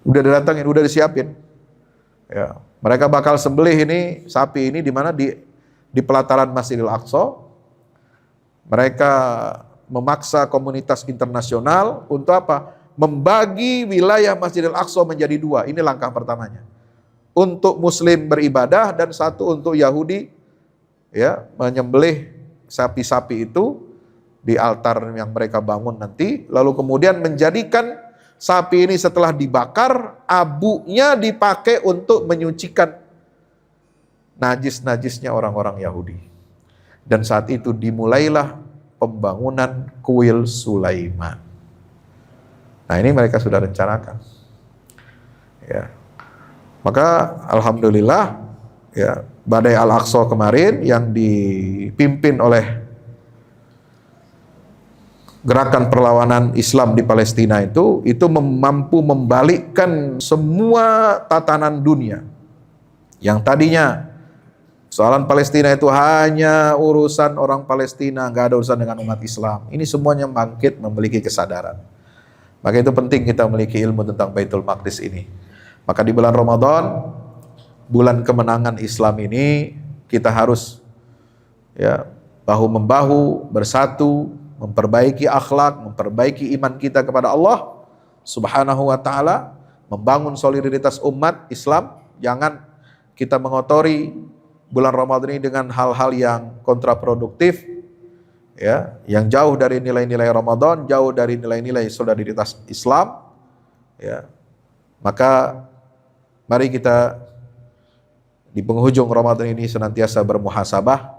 S2: udah didatangin, udah disiapin. Ya, mereka bakal sembelih ini sapi ini di mana, di pelataran Masjidil Aqsa. Mereka memaksa komunitas internasional untuk apa? Membagi wilayah Masjidil Aqsa menjadi 2. Ini langkah pertamanya. Untuk Muslim beribadah dan satu untuk Yahudi, ya, menyembelih sapi-sapi itu di altar yang mereka bangun nanti. Lalu kemudian menjadikan sapi ini setelah dibakar, abunya dipakai untuk menyucikan najis-najisnya orang-orang Yahudi. Dan saat itu dimulailah pembangunan kuil Sulaiman. Nah, ini mereka sudah rencanakan. Ya. Maka alhamdulillah, ya, Badai Al-Aqsa kemarin yang dipimpin oleh gerakan perlawanan Islam di Palestina itu mampu membalikkan semua tatanan dunia. Yang tadinya soalan Palestina itu hanya urusan orang Palestina, nggak ada urusan dengan umat Islam. Ini semuanya bangkit, memiliki kesadaran. Maka itu penting kita memiliki ilmu tentang Baitul Maqdis ini. Maka di bulan Ramadan, bulan kemenangan Islam ini, kita harus ya bahu-membahu bersatu, memperbaiki akhlak, memperbaiki iman kita kepada Allah Subhanahu wa taala, membangun solidaritas umat Islam. Jangan kita mengotori bulan Ramadan ini dengan hal-hal yang kontraproduktif, ya, yang jauh dari nilai-nilai Ramadan, jauh dari nilai-nilai solidaritas Islam, ya. Maka mari kita di penghujung Ramadan ini senantiasa bermuhasabah,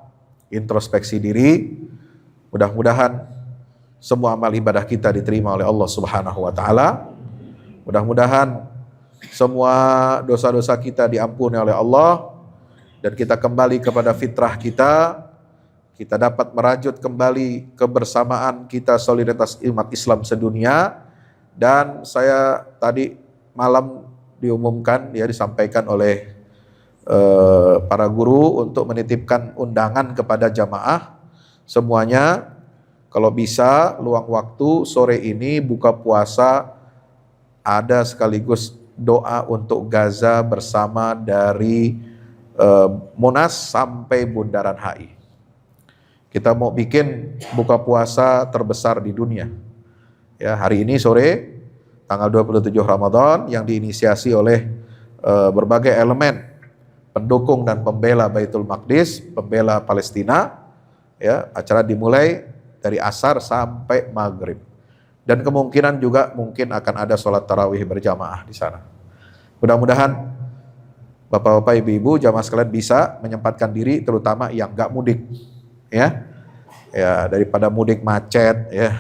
S2: introspeksi diri. Mudah-mudahan semua amal ibadah kita diterima oleh Allah Subhanahu wa taala. Mudah-mudahan semua dosa-dosa kita diampuni oleh Allah dan kita kembali kepada fitrah kita. Kita dapat merajut kembali kebersamaan kita, solidaritas umat Islam sedunia. Dan saya tadi malam diumumkan, ya, disampaikan oleh para guru untuk menitipkan undangan kepada jamaah semuanya, kalau bisa luang waktu sore ini buka puasa ada sekaligus doa untuk Gaza bersama dari Monas sampai Bundaran HI. Kita mau bikin buka puasa terbesar di dunia. Ya, hari ini sore tanggal 27 Ramadan yang diinisiasi oleh berbagai elemen pendukung dan pembela Baitul Maqdis, pembela Palestina. Ya, acara dimulai dari asar sampai maghrib. Dan kemungkinan juga mungkin akan ada sholat tarawih berjamaah di sana. Mudah-mudahan Bapak-bapak, Ibu-ibu, jamaah sekalian bisa menyempatkan diri, terutama yang nggak mudik. Ya, daripada mudik macet, ya,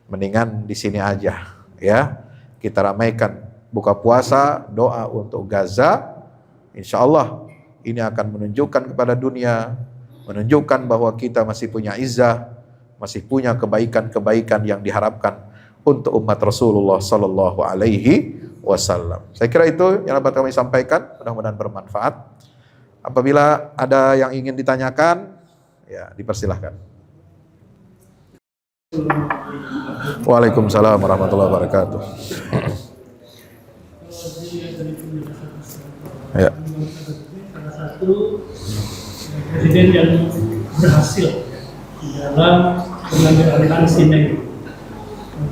S2: mendingan di sini aja, ya. Kita ramaikan buka puasa, doa untuk Gaza. Insya Allah ini akan menunjukkan kepada dunia, menunjukkan bahwa kita masih punya izzah, masih punya kebaikan-kebaikan yang diharapkan untuk umat Rasulullah Sallallahu Alaihi Wasallam. Saya kira itu yang dapat kami sampaikan. Mudah-mudahan bermanfaat. Apabila ada yang ingin ditanyakan, ya, dipersilahkan. Waalaikumsalam warahmatullahi wabarakatuh. Ya.
S3: Salah satu presiden yang berhasil dalam pengambil alihan Sinai,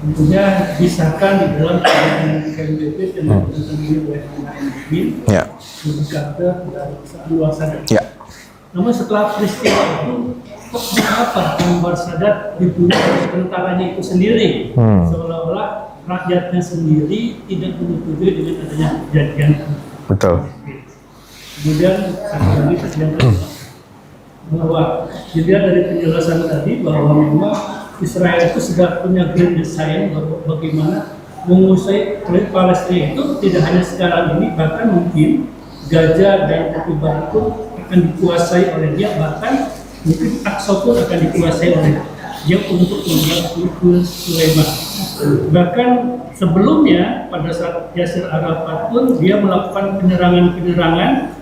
S3: tentunya disahkan di dalam KMBP yang ditandai oleh Bin, Jakarta dan Anwar Sadat. Namun setelah peristiwa itu, kok mengapa Anwar Sadat dibunuh oleh tentaranya itu sendiri, seolah-olah rakyatnya sendiri tidak menyetujui dengan adanya kejadian.
S2: Betul.
S3: Kemudian satu lagi presiden bahwa dilihat dari penjelasan tadi bahwa memang Israel itu sudah punya grand design bagaimana menguasai Palestina itu tidak hanya sekarang ini, bahkan mungkin Gaza dan Tepi Barat pun akan dikuasai oleh dia, bahkan mungkin Aqsa pun akan dikuasai oleh dia untuk membuat Sulaiman. Bahkan sebelumnya pada saat Yasir Arafat pun dia melakukan penyerangan-penyerangan,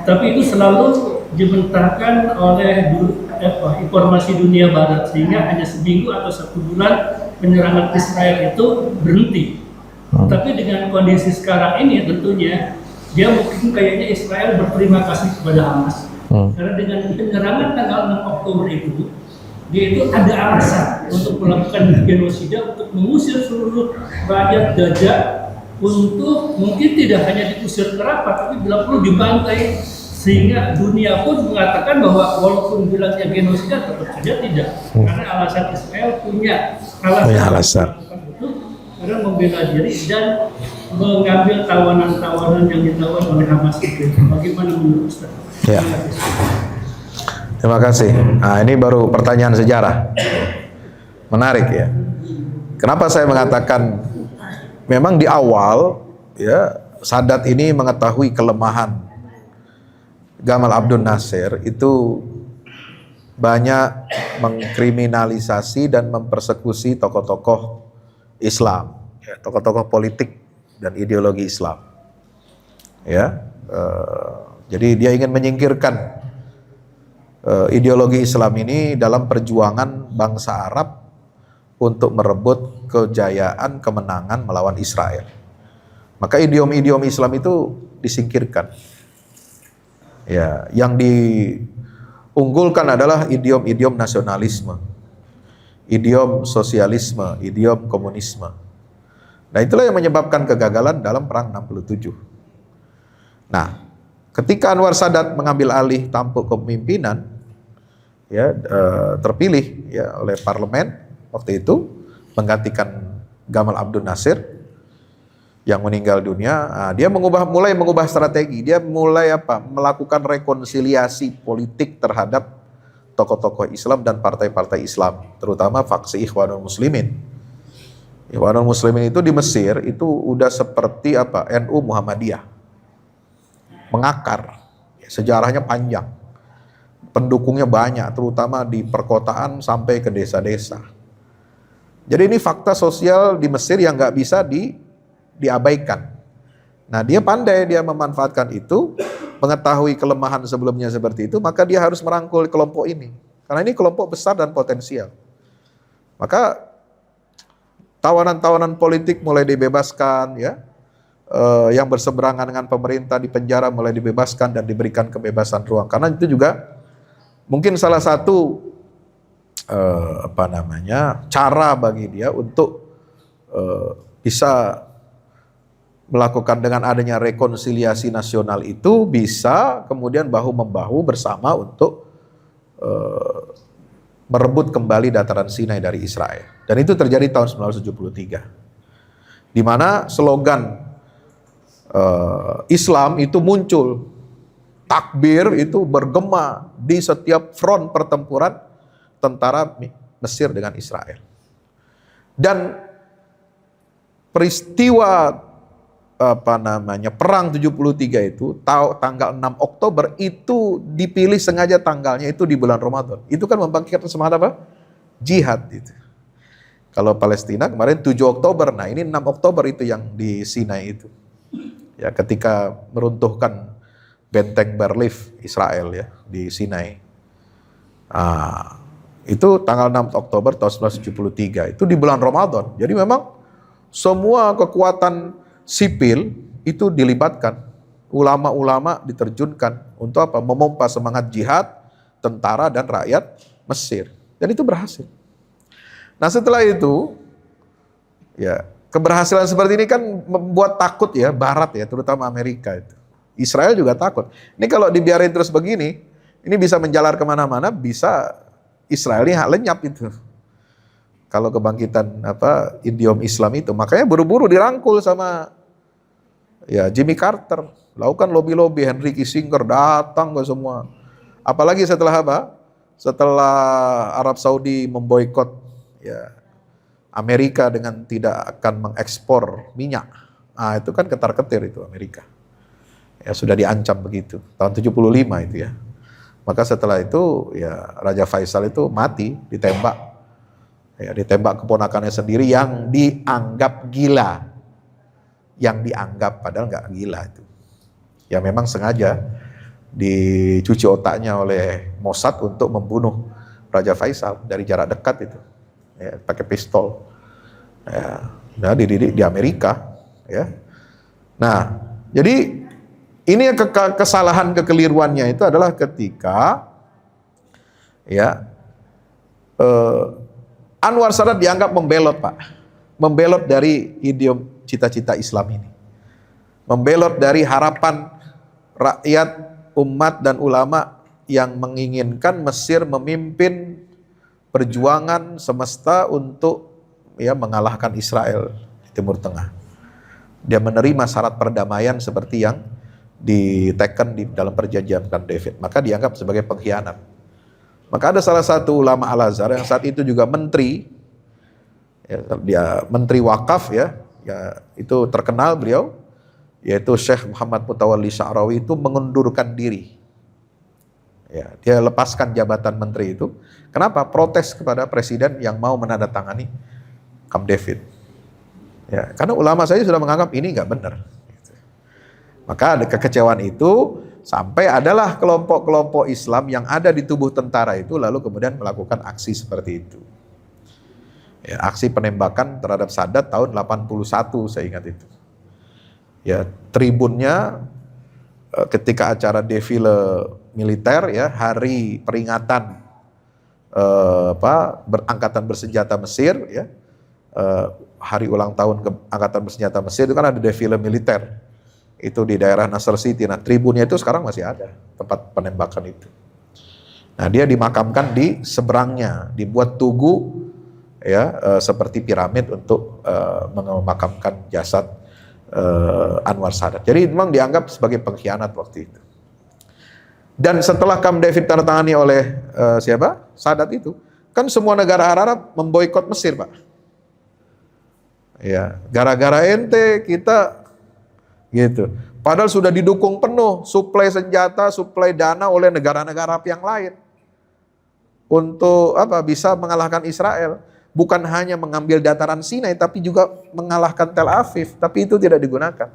S3: tapi itu selalu dibentangkan oleh informasi dunia barat, sehingga hanya seminggu atau 1 bulan penyerangan Israel itu berhenti. Tapi dengan kondisi sekarang ini tentunya dia mungkin kayaknya Israel berterima kasih kepada Hamas, karena dengan penyerangan tanggal 6 Oktober itu dia itu ada alasan untuk melakukan genosida, untuk mengusir seluruh rakyat Gaza, untuk mungkin tidak hanya diusir ke Rafah, tapi bila perlu dibantai, sehingga dunia pun mengatakan bahwa walaupun bilangnya genosida tetap saja tidak, karena alasan Israel punya alasan itu, karena membela diri dan mengambil tawanan-tawanan yang ditawan oleh Hamas itu. Bagaimana menurut Ustaz?
S2: Ya. Terima kasih. Nah, ini baru pertanyaan sejarah. Menarik, ya. Kenapa saya mengatakan memang di awal, ya, Sadat ini mengetahui kelemahan Gamal Abdel Nasser itu banyak mengkriminalisasi dan mempersekusi tokoh-tokoh Islam, ya, tokoh-tokoh politik dan ideologi Islam. Ya, jadi dia ingin menyingkirkan ideologi Islam ini dalam perjuangan bangsa Arab untuk merebut kejayaan, kemenangan melawan Israel. Maka idiom-idiom Islam itu disingkirkan. Ya, yang diunggulkan adalah idiom-idiom nasionalisme, idiom sosialisme, idiom komunisme. Nah, itulah yang menyebabkan kegagalan dalam perang 67. Nah, ketika Anwar Sadat mengambil alih tampuk kepemimpinan, ya, terpilih ya oleh parlemen waktu itu menggantikan Gamal Abdul Nasir yang meninggal dunia. Dia mulai mengubah strategi. Dia mulai melakukan rekonsiliasi politik terhadap tokoh-tokoh Islam dan partai-partai Islam, terutama faksi Ikhwanul Muslimin. Ikhwanul Muslimin itu di Mesir itu udah seperti NU Muhammadiyah, mengakar, sejarahnya panjang, pendukungnya banyak, terutama di perkotaan sampai ke desa-desa. Jadi ini fakta sosial di Mesir yang nggak bisa diabaikan. Nah, dia pandai, dia memanfaatkan itu, mengetahui kelemahan sebelumnya seperti itu, maka dia harus merangkul kelompok ini. Karena ini kelompok besar dan potensial. Maka tawanan-tawanan politik mulai dibebaskan, ya. Yang berseberangan dengan pemerintah di penjara mulai dibebaskan dan diberikan kebebasan ruang. Karena itu juga mungkin salah satu cara bagi dia untuk bisa melakukan dengan adanya rekonsiliasi nasional itu, bisa kemudian bahu-membahu bersama untuk merebut kembali dataran Sinai dari Israel. Dan itu terjadi tahun 1973, di mana slogan Islam itu muncul, takbir itu bergema di setiap front pertempuran tentara Mesir dengan Israel. Dan peristiwa perang 73 itu tanggal 6 Oktober itu dipilih sengaja tanggalnya itu di bulan Ramadan. Itu kan membangkitkan semangat jihad itu. Kalau Palestina kemarin 7 Oktober, nah ini 6 Oktober itu yang di Sinai itu. Ya, ketika meruntuhkan benteng Barliv Israel ya di Sinai. Itu tanggal 6 Oktober tahun 1973 itu di bulan Ramadan. Jadi memang semua kekuatan sipil itu dilibatkan, ulama-ulama diterjunkan untuk memompa semangat jihad tentara dan rakyat Mesir, dan itu berhasil. Nah, setelah itu ya keberhasilan seperti ini kan membuat takut ya Barat ya, terutama Amerika itu. Israel juga takut. Ini kalau dibiarin terus begini, ini bisa menjalar kemana-mana, bisa Israel ini lenyap itu. Kalau kebangkitan idiom Islam itu, makanya buru-buru dirangkul sama ya Jimmy Carter, lakukan lobby-lobby, Henry Kissinger datang ke semua. Apalagi setelah setelah Arab Saudi memboikot ya Amerika dengan tidak akan mengekspor minyak. Itu kan ketar-ketir itu Amerika. Ya sudah diancam begitu tahun 75 itu ya. Maka setelah itu ya Raja Faisal itu mati, ditembak. Ya, ditembak keponakannya sendiri yang dianggap gila. Yang dianggap padahal nggak gila itu. Ya memang sengaja dicuci otaknya oleh Mossad untuk membunuh Raja Faisal dari jarak dekat itu. Ya, pakai pistol. Ya, nah dididik di Amerika, ya. Nah, jadi ini kesalahan kekeliruannya itu adalah ketika ya Anwar Sadat dianggap membelot, Pak. Membelot dari idiom cita-cita Islam ini. Membelot dari harapan rakyat, umat dan ulama yang menginginkan Mesir memimpin perjuangan semesta untuk ya mengalahkan Israel di Timur Tengah. Dia menerima syarat perdamaian seperti yang diteken di dalam perjanjian Camp David. Maka dianggap sebagai pengkhianat. Maka ada salah satu ulama Al-Azhar yang saat itu juga menteri, ya, dia menteri wakaf ya, itu terkenal beliau, yaitu Syekh Muhammad Mutawalli Sya'rawi itu mengundurkan diri. Ya, dia lepaskan jabatan menteri itu. Kenapa? Protes kepada presiden yang mau menandatangani Camp David. Ya, karena ulama saya sudah menganggap ini nggak benar. Maka ada kekecewaan itu. Sampai adalah kelompok-kelompok Islam yang ada di tubuh tentara itu lalu kemudian melakukan aksi seperti itu. Ya, aksi penembakan terhadap Sadat tahun 81 saya ingat itu. Ya, tribunnya ketika acara defile militer ya, hari peringatan Angkatan Bersenjata Mesir ya, hari ulang tahun Angkatan Bersenjata Mesir itu kan ada defile militer. Itu di daerah Nasr City. Nah, tribunnya itu sekarang masih ada tempat penembakan itu. Nah, dia dimakamkan di seberangnya, dibuat tugu ya, seperti piramid untuk memakamkan jasad Anwar Sadat. Jadi memang dianggap sebagai pengkhianat waktu itu. Dan setelah Camp David ditandatangani oleh siapa? Sadat itu, kan semua negara Arab memboikot Mesir, Pak. Ya, gara-gara ente kita gitu. Padahal sudah didukung penuh suplai senjata, suplai dana oleh negara-negara Arab yang lain untuk bisa mengalahkan Israel. Bukan hanya mengambil dataran Sinai, tapi juga mengalahkan Tel Aviv. Tapi itu tidak digunakan.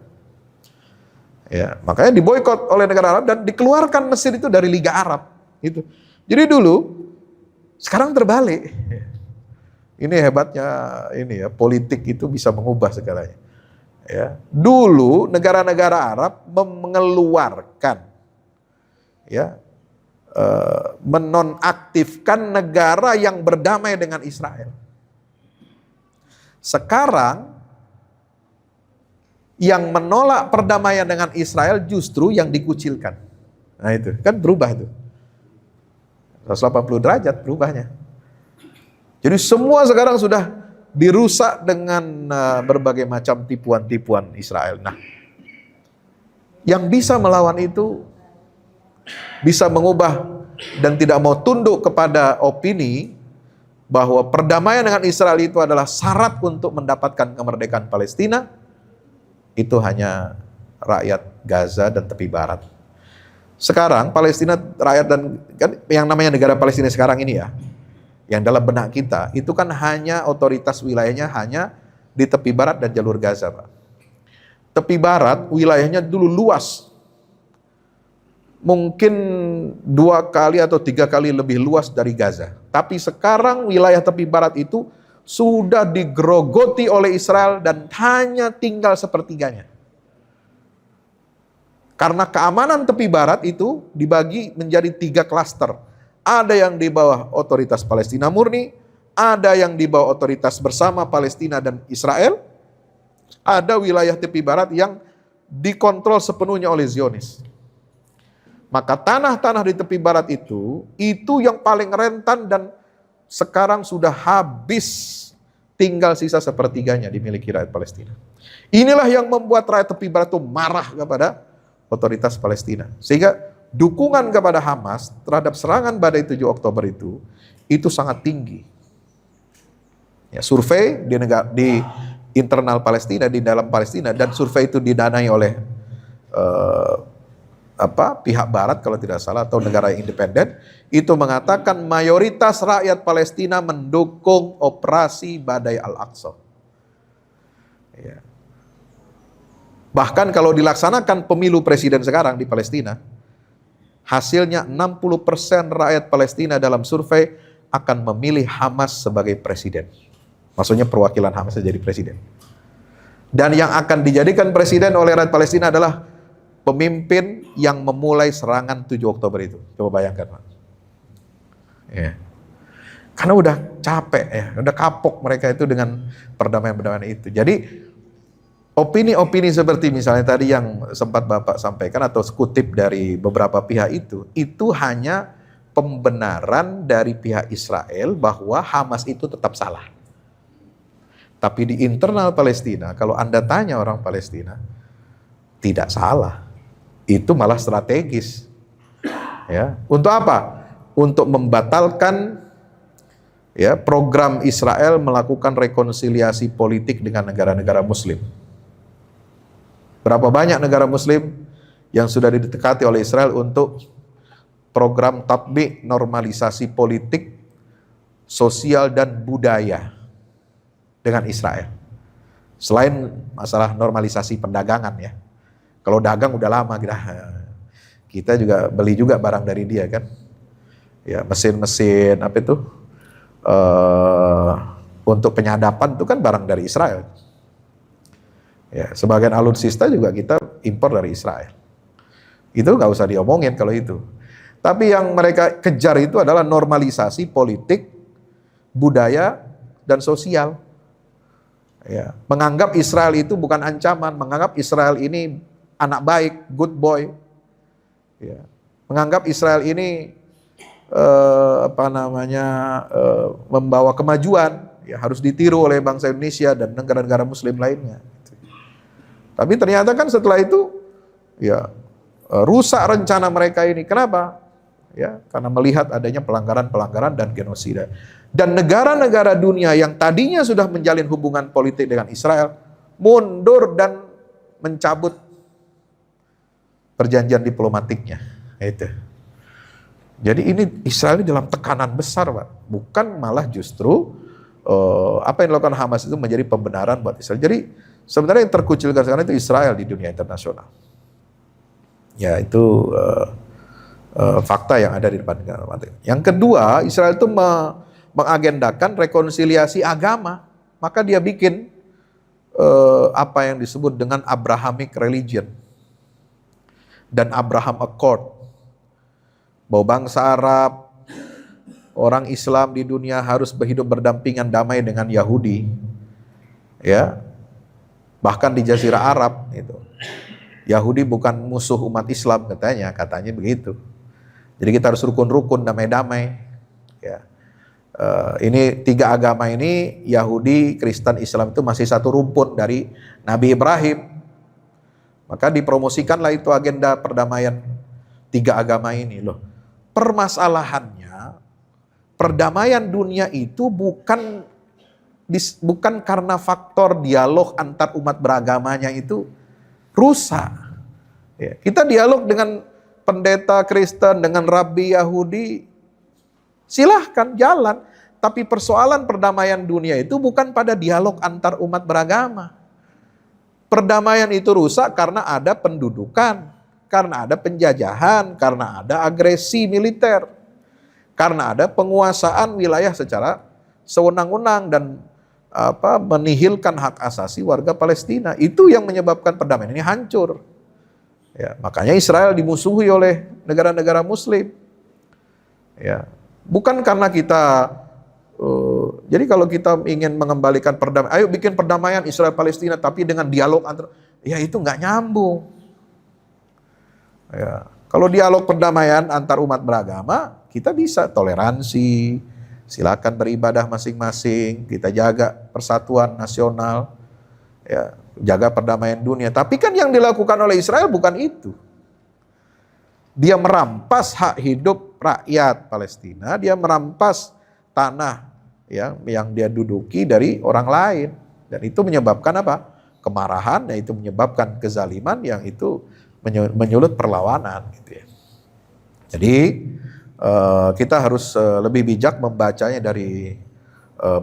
S2: Ya, makanya diboikot oleh negara Arab dan dikeluarkan Mesir itu dari Liga Arab. Gitu. Jadi dulu, sekarang terbalik. Ini hebatnya ini ya, politik itu bisa mengubah segalanya. Ya, dulu negara-negara Arab mengeluarkan, ya, menonaktifkan negara yang berdamai dengan Israel. Sekarang yang menolak perdamaian dengan Israel justru yang dikucilkan. Nah itu, kan berubah itu. 180 derajat berubahnya. Jadi semua sekarang sudah dirusak dengan berbagai macam tipuan-tipuan Israel. Nah, yang bisa melawan itu, bisa mengubah dan tidak mau tunduk kepada opini bahwa perdamaian dengan Israel itu adalah syarat untuk mendapatkan kemerdekaan Palestina, itu hanya rakyat Gaza dan tepi barat. Sekarang Palestina, rakyat dan kan yang namanya negara Palestina sekarang ini ya, yang dalam benak kita itu kan hanya otoritas wilayahnya hanya di tepi barat dan jalur Gaza, Pak. Tepi barat wilayahnya dulu luas, mungkin 2 kali atau 3 kali lebih luas dari Gaza. Tapi sekarang wilayah tepi barat itu sudah digerogoti oleh Israel dan hanya tinggal sepertiganya. Karena keamanan tepi barat itu dibagi menjadi 3 klaster. Ada yang di bawah otoritas Palestina murni, ada yang di bawah otoritas bersama Palestina dan Israel, ada wilayah tepi barat yang dikontrol sepenuhnya oleh Zionis. Maka tanah-tanah di tepi barat itu yang paling rentan dan sekarang sudah habis, tinggal sisa sepertiganya dimiliki rakyat Palestina. Inilah yang membuat rakyat tepi barat itu marah kepada otoritas Palestina. Sehingga dukungan kepada Hamas terhadap serangan badai 7 Oktober itu sangat tinggi. Ya, survei di internal Palestina, di dalam Palestina, dan survei itu didanai oleh pihak barat kalau tidak salah, atau negara yang independen, itu mengatakan mayoritas rakyat Palestina mendukung operasi Badai Al-Aqsa. Ya. Bahkan kalau dilaksanakan pemilu presiden sekarang di Palestina, hasilnya 60% rakyat Palestina dalam survei akan memilih Hamas sebagai presiden. Maksudnya perwakilan Hamas jadi presiden. Dan yang akan dijadikan presiden oleh rakyat Palestina adalah pemimpin yang memulai serangan 7 Oktober itu. Coba bayangkan, Pak. Ya. Karena udah capek ya, udah kapok mereka itu dengan perdamaian-perdamaian itu. Jadi opini-opini seperti misalnya tadi yang sempat Bapak sampaikan atau kutip dari beberapa pihak itu hanya pembenaran dari pihak Israel bahwa Hamas itu tetap salah. Tapi di internal Palestina, kalau Anda tanya orang Palestina, tidak salah. Itu malah strategis. Ya, untuk apa? Untuk membatalkan ya program Israel melakukan rekonsiliasi politik dengan negara-negara muslim. Berapa banyak negara muslim yang sudah didekati oleh Israel untuk program tatbiq normalisasi politik, sosial dan budaya dengan Israel. Selain masalah normalisasi perdagangan ya. Kalau dagang udah lama kita juga beli juga barang dari dia kan. Ya, mesin-mesin apa itu? Untuk penyadapan itu kan barang dari Israel. Ya, sebagian alutsista juga kita impor dari Israel. Itu nggak usah diomongin kalau itu. Tapi yang mereka kejar itu adalah normalisasi politik, budaya, dan sosial. Ya, menganggap Israel itu bukan ancaman, menganggap Israel ini anak baik, good boy. Ya, menganggap Israel ini membawa kemajuan, ya harus ditiru oleh bangsa Indonesia dan negara-negara Muslim lainnya. Tapi ternyata kan setelah itu, ya rusak rencana mereka ini. Kenapa? Ya, karena melihat adanya pelanggaran-pelanggaran dan genosida. Dan negara-negara dunia yang tadinya sudah menjalin hubungan politik dengan Israel mundur dan mencabut perjanjian diplomatiknya. Itu. Jadi ini Israel ini dalam tekanan besar, Pak. Bukan malah justru apa yang dilakukan Hamas itu menjadi pembenaran buat Israel. Jadi sebenarnya yang terkucilkan sekarang itu Israel di dunia internasional. Ya itu fakta yang ada di depan negara. Yang kedua, Israel itu mengagendakan rekonsiliasi agama. Maka dia bikin apa yang disebut dengan Abrahamic Religion dan Abraham Accord. Bahwa bangsa Arab, orang Islam di dunia harus berhidup berdampingan damai dengan Yahudi. Ya. Bahkan di Jazirah Arab itu. Yahudi bukan musuh umat Islam katanya begitu. Jadi kita harus rukun-rukun, damai-damai. Ya. Ini tiga agama ini, Yahudi, Kristen, Islam itu masih satu rumpun dari Nabi Ibrahim. Maka dipromosikanlah itu agenda perdamaian tiga agama ini loh. Permasalahannya, perdamaian dunia itu bukan karena faktor dialog antar umat beragamanya itu rusak. Ya, kita dialog dengan pendeta Kristen, dengan Rabi Yahudi, silahkan jalan. Tapi persoalan perdamaian dunia itu bukan pada dialog antar umat beragama. Perdamaian itu rusak karena ada pendudukan, karena ada penjajahan, karena ada agresi militer, karena ada penguasaan wilayah secara sewenang-wenang dan menihilkan hak asasi warga Palestina. Itu yang menyebabkan perdamaian ini hancur. Ya, makanya Israel dimusuhi oleh negara-negara Muslim. Ya, bukan karena kita jadi kalau kita ingin mengembalikan perdamaian, ayo bikin perdamaian Israel Palestina tapi dengan dialog antar, ya itu nggak nyambung. Ya, kalau dialog perdamaian antar umat beragama, kita bisa toleransi, silakan beribadah masing-masing, kita jaga persatuan nasional, ya, jaga perdamaian dunia. Tapi kan yang dilakukan oleh Israel bukan itu. Dia merampas hak hidup rakyat Palestina, dia merampas tanah yang dia duduki dari orang lain. Dan itu menyebabkan apa? Kemarahan, dan itu menyebabkan kezaliman yang itu menyulut perlawanan. Gitu ya. Jadi kita harus lebih bijak membacanya dari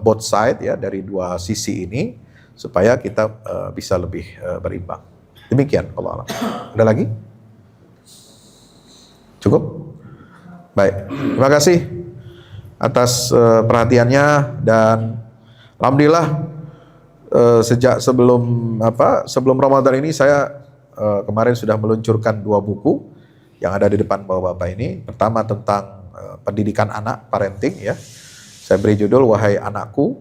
S2: both side, ya, dari dua sisi ini, supaya kita bisa lebih berimbang. Demikian Allah. Ada lagi? Cukup? Baik, terima kasih atas perhatiannya, dan alhamdulillah sejak sebelum Ramadan ini saya kemarin sudah meluncurkan 2 buku yang ada di depan Bapak-bapak ini. Pertama tentang pendidikan anak, parenting, ya. Saya beri judul Wahai Anakku,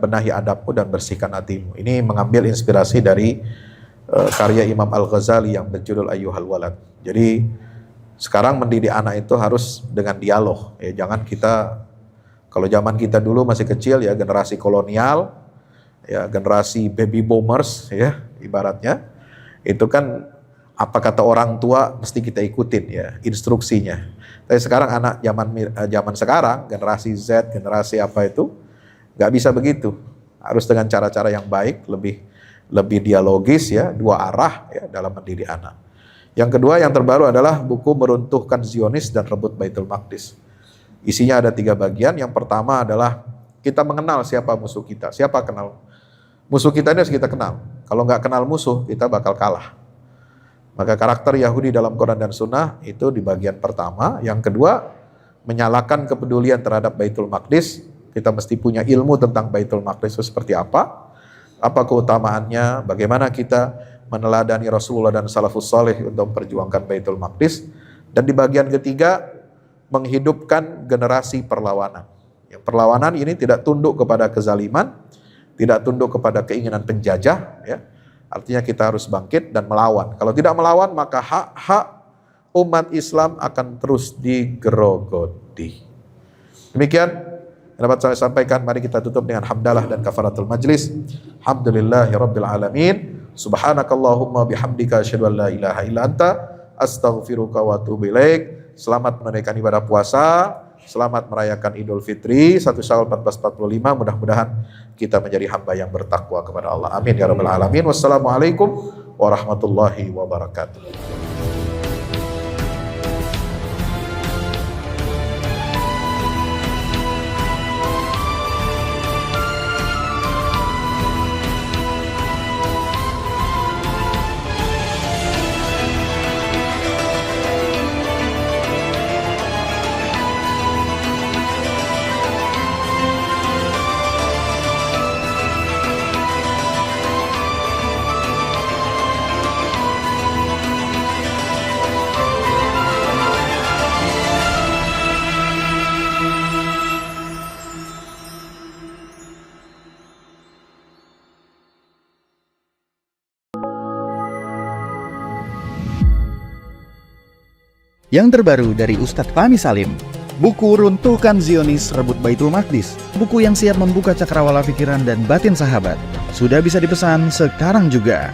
S2: benahi adabmu dan bersihkan hatimu. Ini mengambil inspirasi dari karya Imam Al-Ghazali yang berjudul Ayyuhal Walad. Jadi sekarang mendidik anak itu harus dengan dialog. Ya, jangan kita, kalau zaman kita dulu masih kecil, ya, generasi kolonial, ya, generasi baby boomers, ya, ibaratnya, itu kan apa kata orang tua mesti kita ikutin, ya, instruksinya. Tapi sekarang anak zaman sekarang, generasi Z, generasi apa itu, nggak bisa begitu. Harus dengan cara-cara yang baik, lebih dialogis, ya, 2 arah, ya, dalam mendidik anak. Yang kedua, yang terbaru adalah buku Meruntuhkan Zionis dan Rebut Baitul Maqdis. Isinya ada 3 bagian. Yang pertama adalah kita mengenal siapa musuh kita. Siapa kenal musuh kita ini harus kita kenal. Kalau nggak kenal musuh, kita bakal kalah. Maka karakter Yahudi dalam Quran dan Sunnah itu di bagian pertama. Yang kedua, menyalakan kepedulian terhadap Baitul Maqdis. Kita mesti punya ilmu tentang Baitul Maqdis itu seperti apa keutamaannya, bagaimana kita meneladani Rasulullah dan salafus saleh untuk memperjuangkan Baitul Maqdis. Dan di bagian ketiga, menghidupkan generasi perlawanan. Ya, perlawanan ini tidak tunduk kepada kezaliman, tidak tunduk kepada keinginan penjajah, ya. Artinya kita harus bangkit dan melawan. Kalau tidak melawan, maka hak-hak umat Islam akan terus digerogoti. Demikian yang dapat saya sampaikan. Mari kita tutup dengan hamdalah dan kafaratul majlis. Alhamdulillahirabbil alamin. Subhanakallahumma bihamdika asyhadu an la ilaha illa anta astaghfiruka wa atubu ilaik. Selamat menunaikan ibadah puasa. Selamat merayakan Idul Fitri 1 Syawal 1445. Mudah-mudahan kita menjadi hamba yang bertakwa kepada Allah. Amin ya rabbal alamin. Wassalamualaikum warahmatullahi wabarakatuh.
S4: Yang terbaru dari Ustadz Fahmi Salim, buku Runtuhkan Zionis Rebut Baitul Maqdis, buku yang siap membuka cakrawala pikiran dan batin sahabat, sudah bisa dipesan sekarang juga.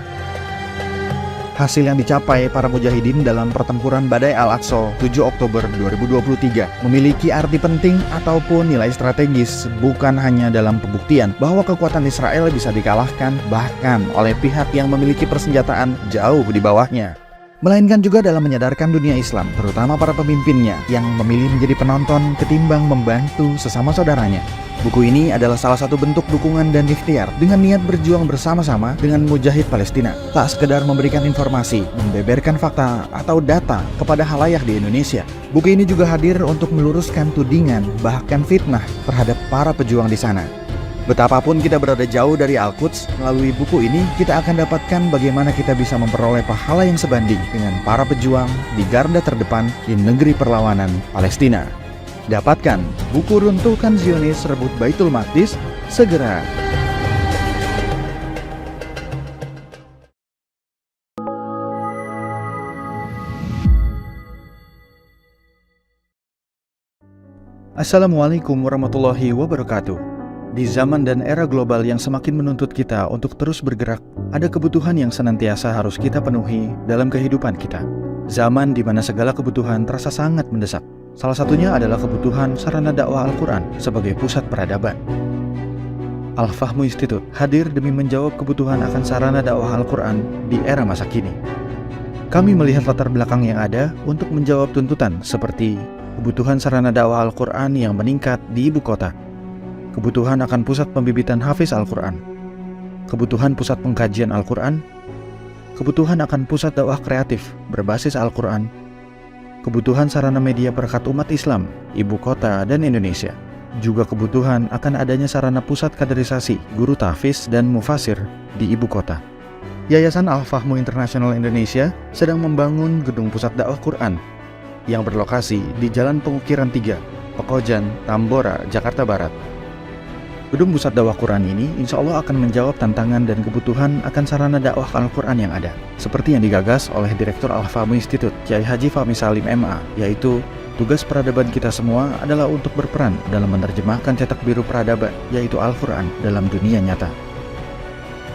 S4: Hasil yang dicapai para mujahidin dalam pertempuran Badai Al-Aqsa 7 Oktober 2023 memiliki arti penting ataupun nilai strategis, bukan hanya dalam pembuktian bahwa kekuatan Israel bisa dikalahkan bahkan oleh pihak yang memiliki persenjataan jauh di bawahnya, melainkan juga dalam menyadarkan dunia Islam, terutama para pemimpinnya yang memilih menjadi penonton ketimbang membantu sesama saudaranya. Buku ini adalah salah satu bentuk dukungan dan ikhtiar dengan niat berjuang bersama-sama dengan mujahid Palestina. Tak sekedar memberikan informasi, membeberkan fakta atau data kepada khalayak di Indonesia. Buku ini juga hadir untuk meluruskan tudingan bahkan fitnah terhadap para pejuang di sana. Betapapun kita berada jauh dari Al-Quds, melalui buku ini kita akan dapatkan bagaimana kita bisa memperoleh pahala yang sebanding dengan para pejuang di garda terdepan di negeri perlawanan Palestina. Dapatkan buku Runtuhkan Zionis Rebut Baitul Maqdis segera. Assalamualaikum warahmatullahi wabarakatuh. Di zaman dan era global yang semakin menuntut kita untuk terus bergerak, ada kebutuhan yang senantiasa harus kita penuhi dalam kehidupan kita. Zaman di mana segala kebutuhan terasa sangat mendesak. Salah satunya adalah kebutuhan sarana dakwah Al-Quran sebagai pusat peradaban. Al-Fahmu Institute hadir demi menjawab kebutuhan akan sarana dakwah Al-Quran di era masa kini. Kami melihat latar belakang yang ada untuk menjawab tuntutan seperti kebutuhan sarana dakwah Al-Quran yang meningkat di ibu kota, kebutuhan akan pusat pembibitan hafiz Al-Quran, kebutuhan pusat pengkajian Al-Quran, kebutuhan akan pusat dakwah kreatif berbasis Al-Quran, kebutuhan sarana media perekat umat Islam, ibu kota dan Indonesia, juga kebutuhan akan adanya sarana pusat kaderisasi guru tahfiz dan mufasir di ibu kota. Yayasan Al-Fahmu International Indonesia sedang membangun gedung pusat dakwah Quran yang berlokasi di Jalan Pengukiran 3, Pekojan, Tambora, Jakarta Barat. Gedung pusat dakwah Quran ini insya Allah akan menjawab tantangan dan kebutuhan akan sarana dakwah Al-Quran yang ada, seperti yang digagas oleh Direktur Al-Fahmu Institute, Kiai Haji Fahmi Salim MA, yaitu tugas peradaban kita semua adalah untuk berperan dalam menerjemahkan cetak biru peradaban, yaitu Al-Quran, dalam dunia nyata.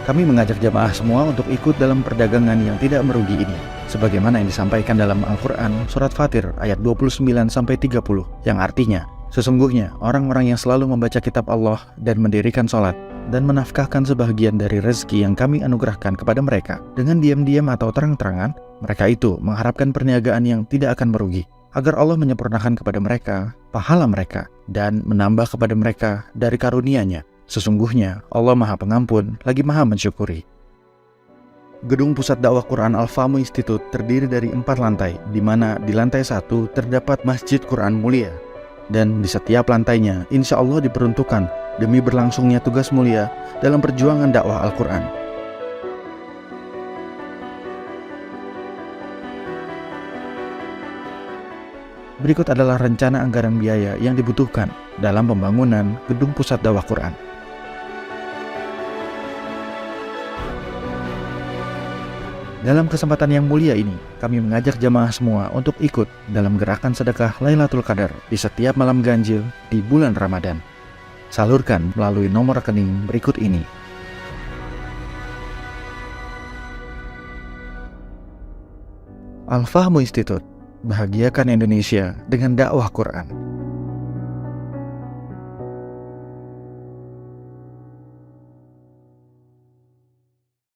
S4: Kami mengajak jamaah semua untuk ikut dalam perdagangan yang tidak merugi ini, sebagaimana yang disampaikan dalam Al-Quran Surat Fatir ayat 29-30, yang artinya, sesungguhnya orang-orang yang selalu membaca kitab Allah dan mendirikan sholat dan menafkahkan sebahagian dari rezeki yang kami anugerahkan kepada mereka dengan diam-diam atau terang-terangan, mereka itu mengharapkan perniagaan yang tidak akan merugi, agar Allah menyempurnakan kepada mereka pahala mereka dan menambah kepada mereka dari karunia-Nya. Sesungguhnya Allah Maha Pengampun lagi Maha Mensyukuri. Gedung Pusat Dakwah Quran Al-Fahmu Institute terdiri dari 4 lantai, di mana di lantai 1 terdapat Masjid Quran Mulia, dan di setiap lantainya insya Allah diperuntukkan demi berlangsungnya tugas mulia dalam perjuangan dakwah Al-Quran. Berikut adalah rencana anggaran biaya yang dibutuhkan dalam pembangunan Gedung Pusat Dakwah Quran. Dalam kesempatan yang mulia ini, kami mengajak jamaah semua untuk ikut dalam gerakan sedekah Lailatul Qadar di setiap malam ganjil di bulan Ramadan. Salurkan melalui nomor rekening berikut ini. Al-Fahmu Institute, bahagiakan Indonesia dengan dakwah Quran.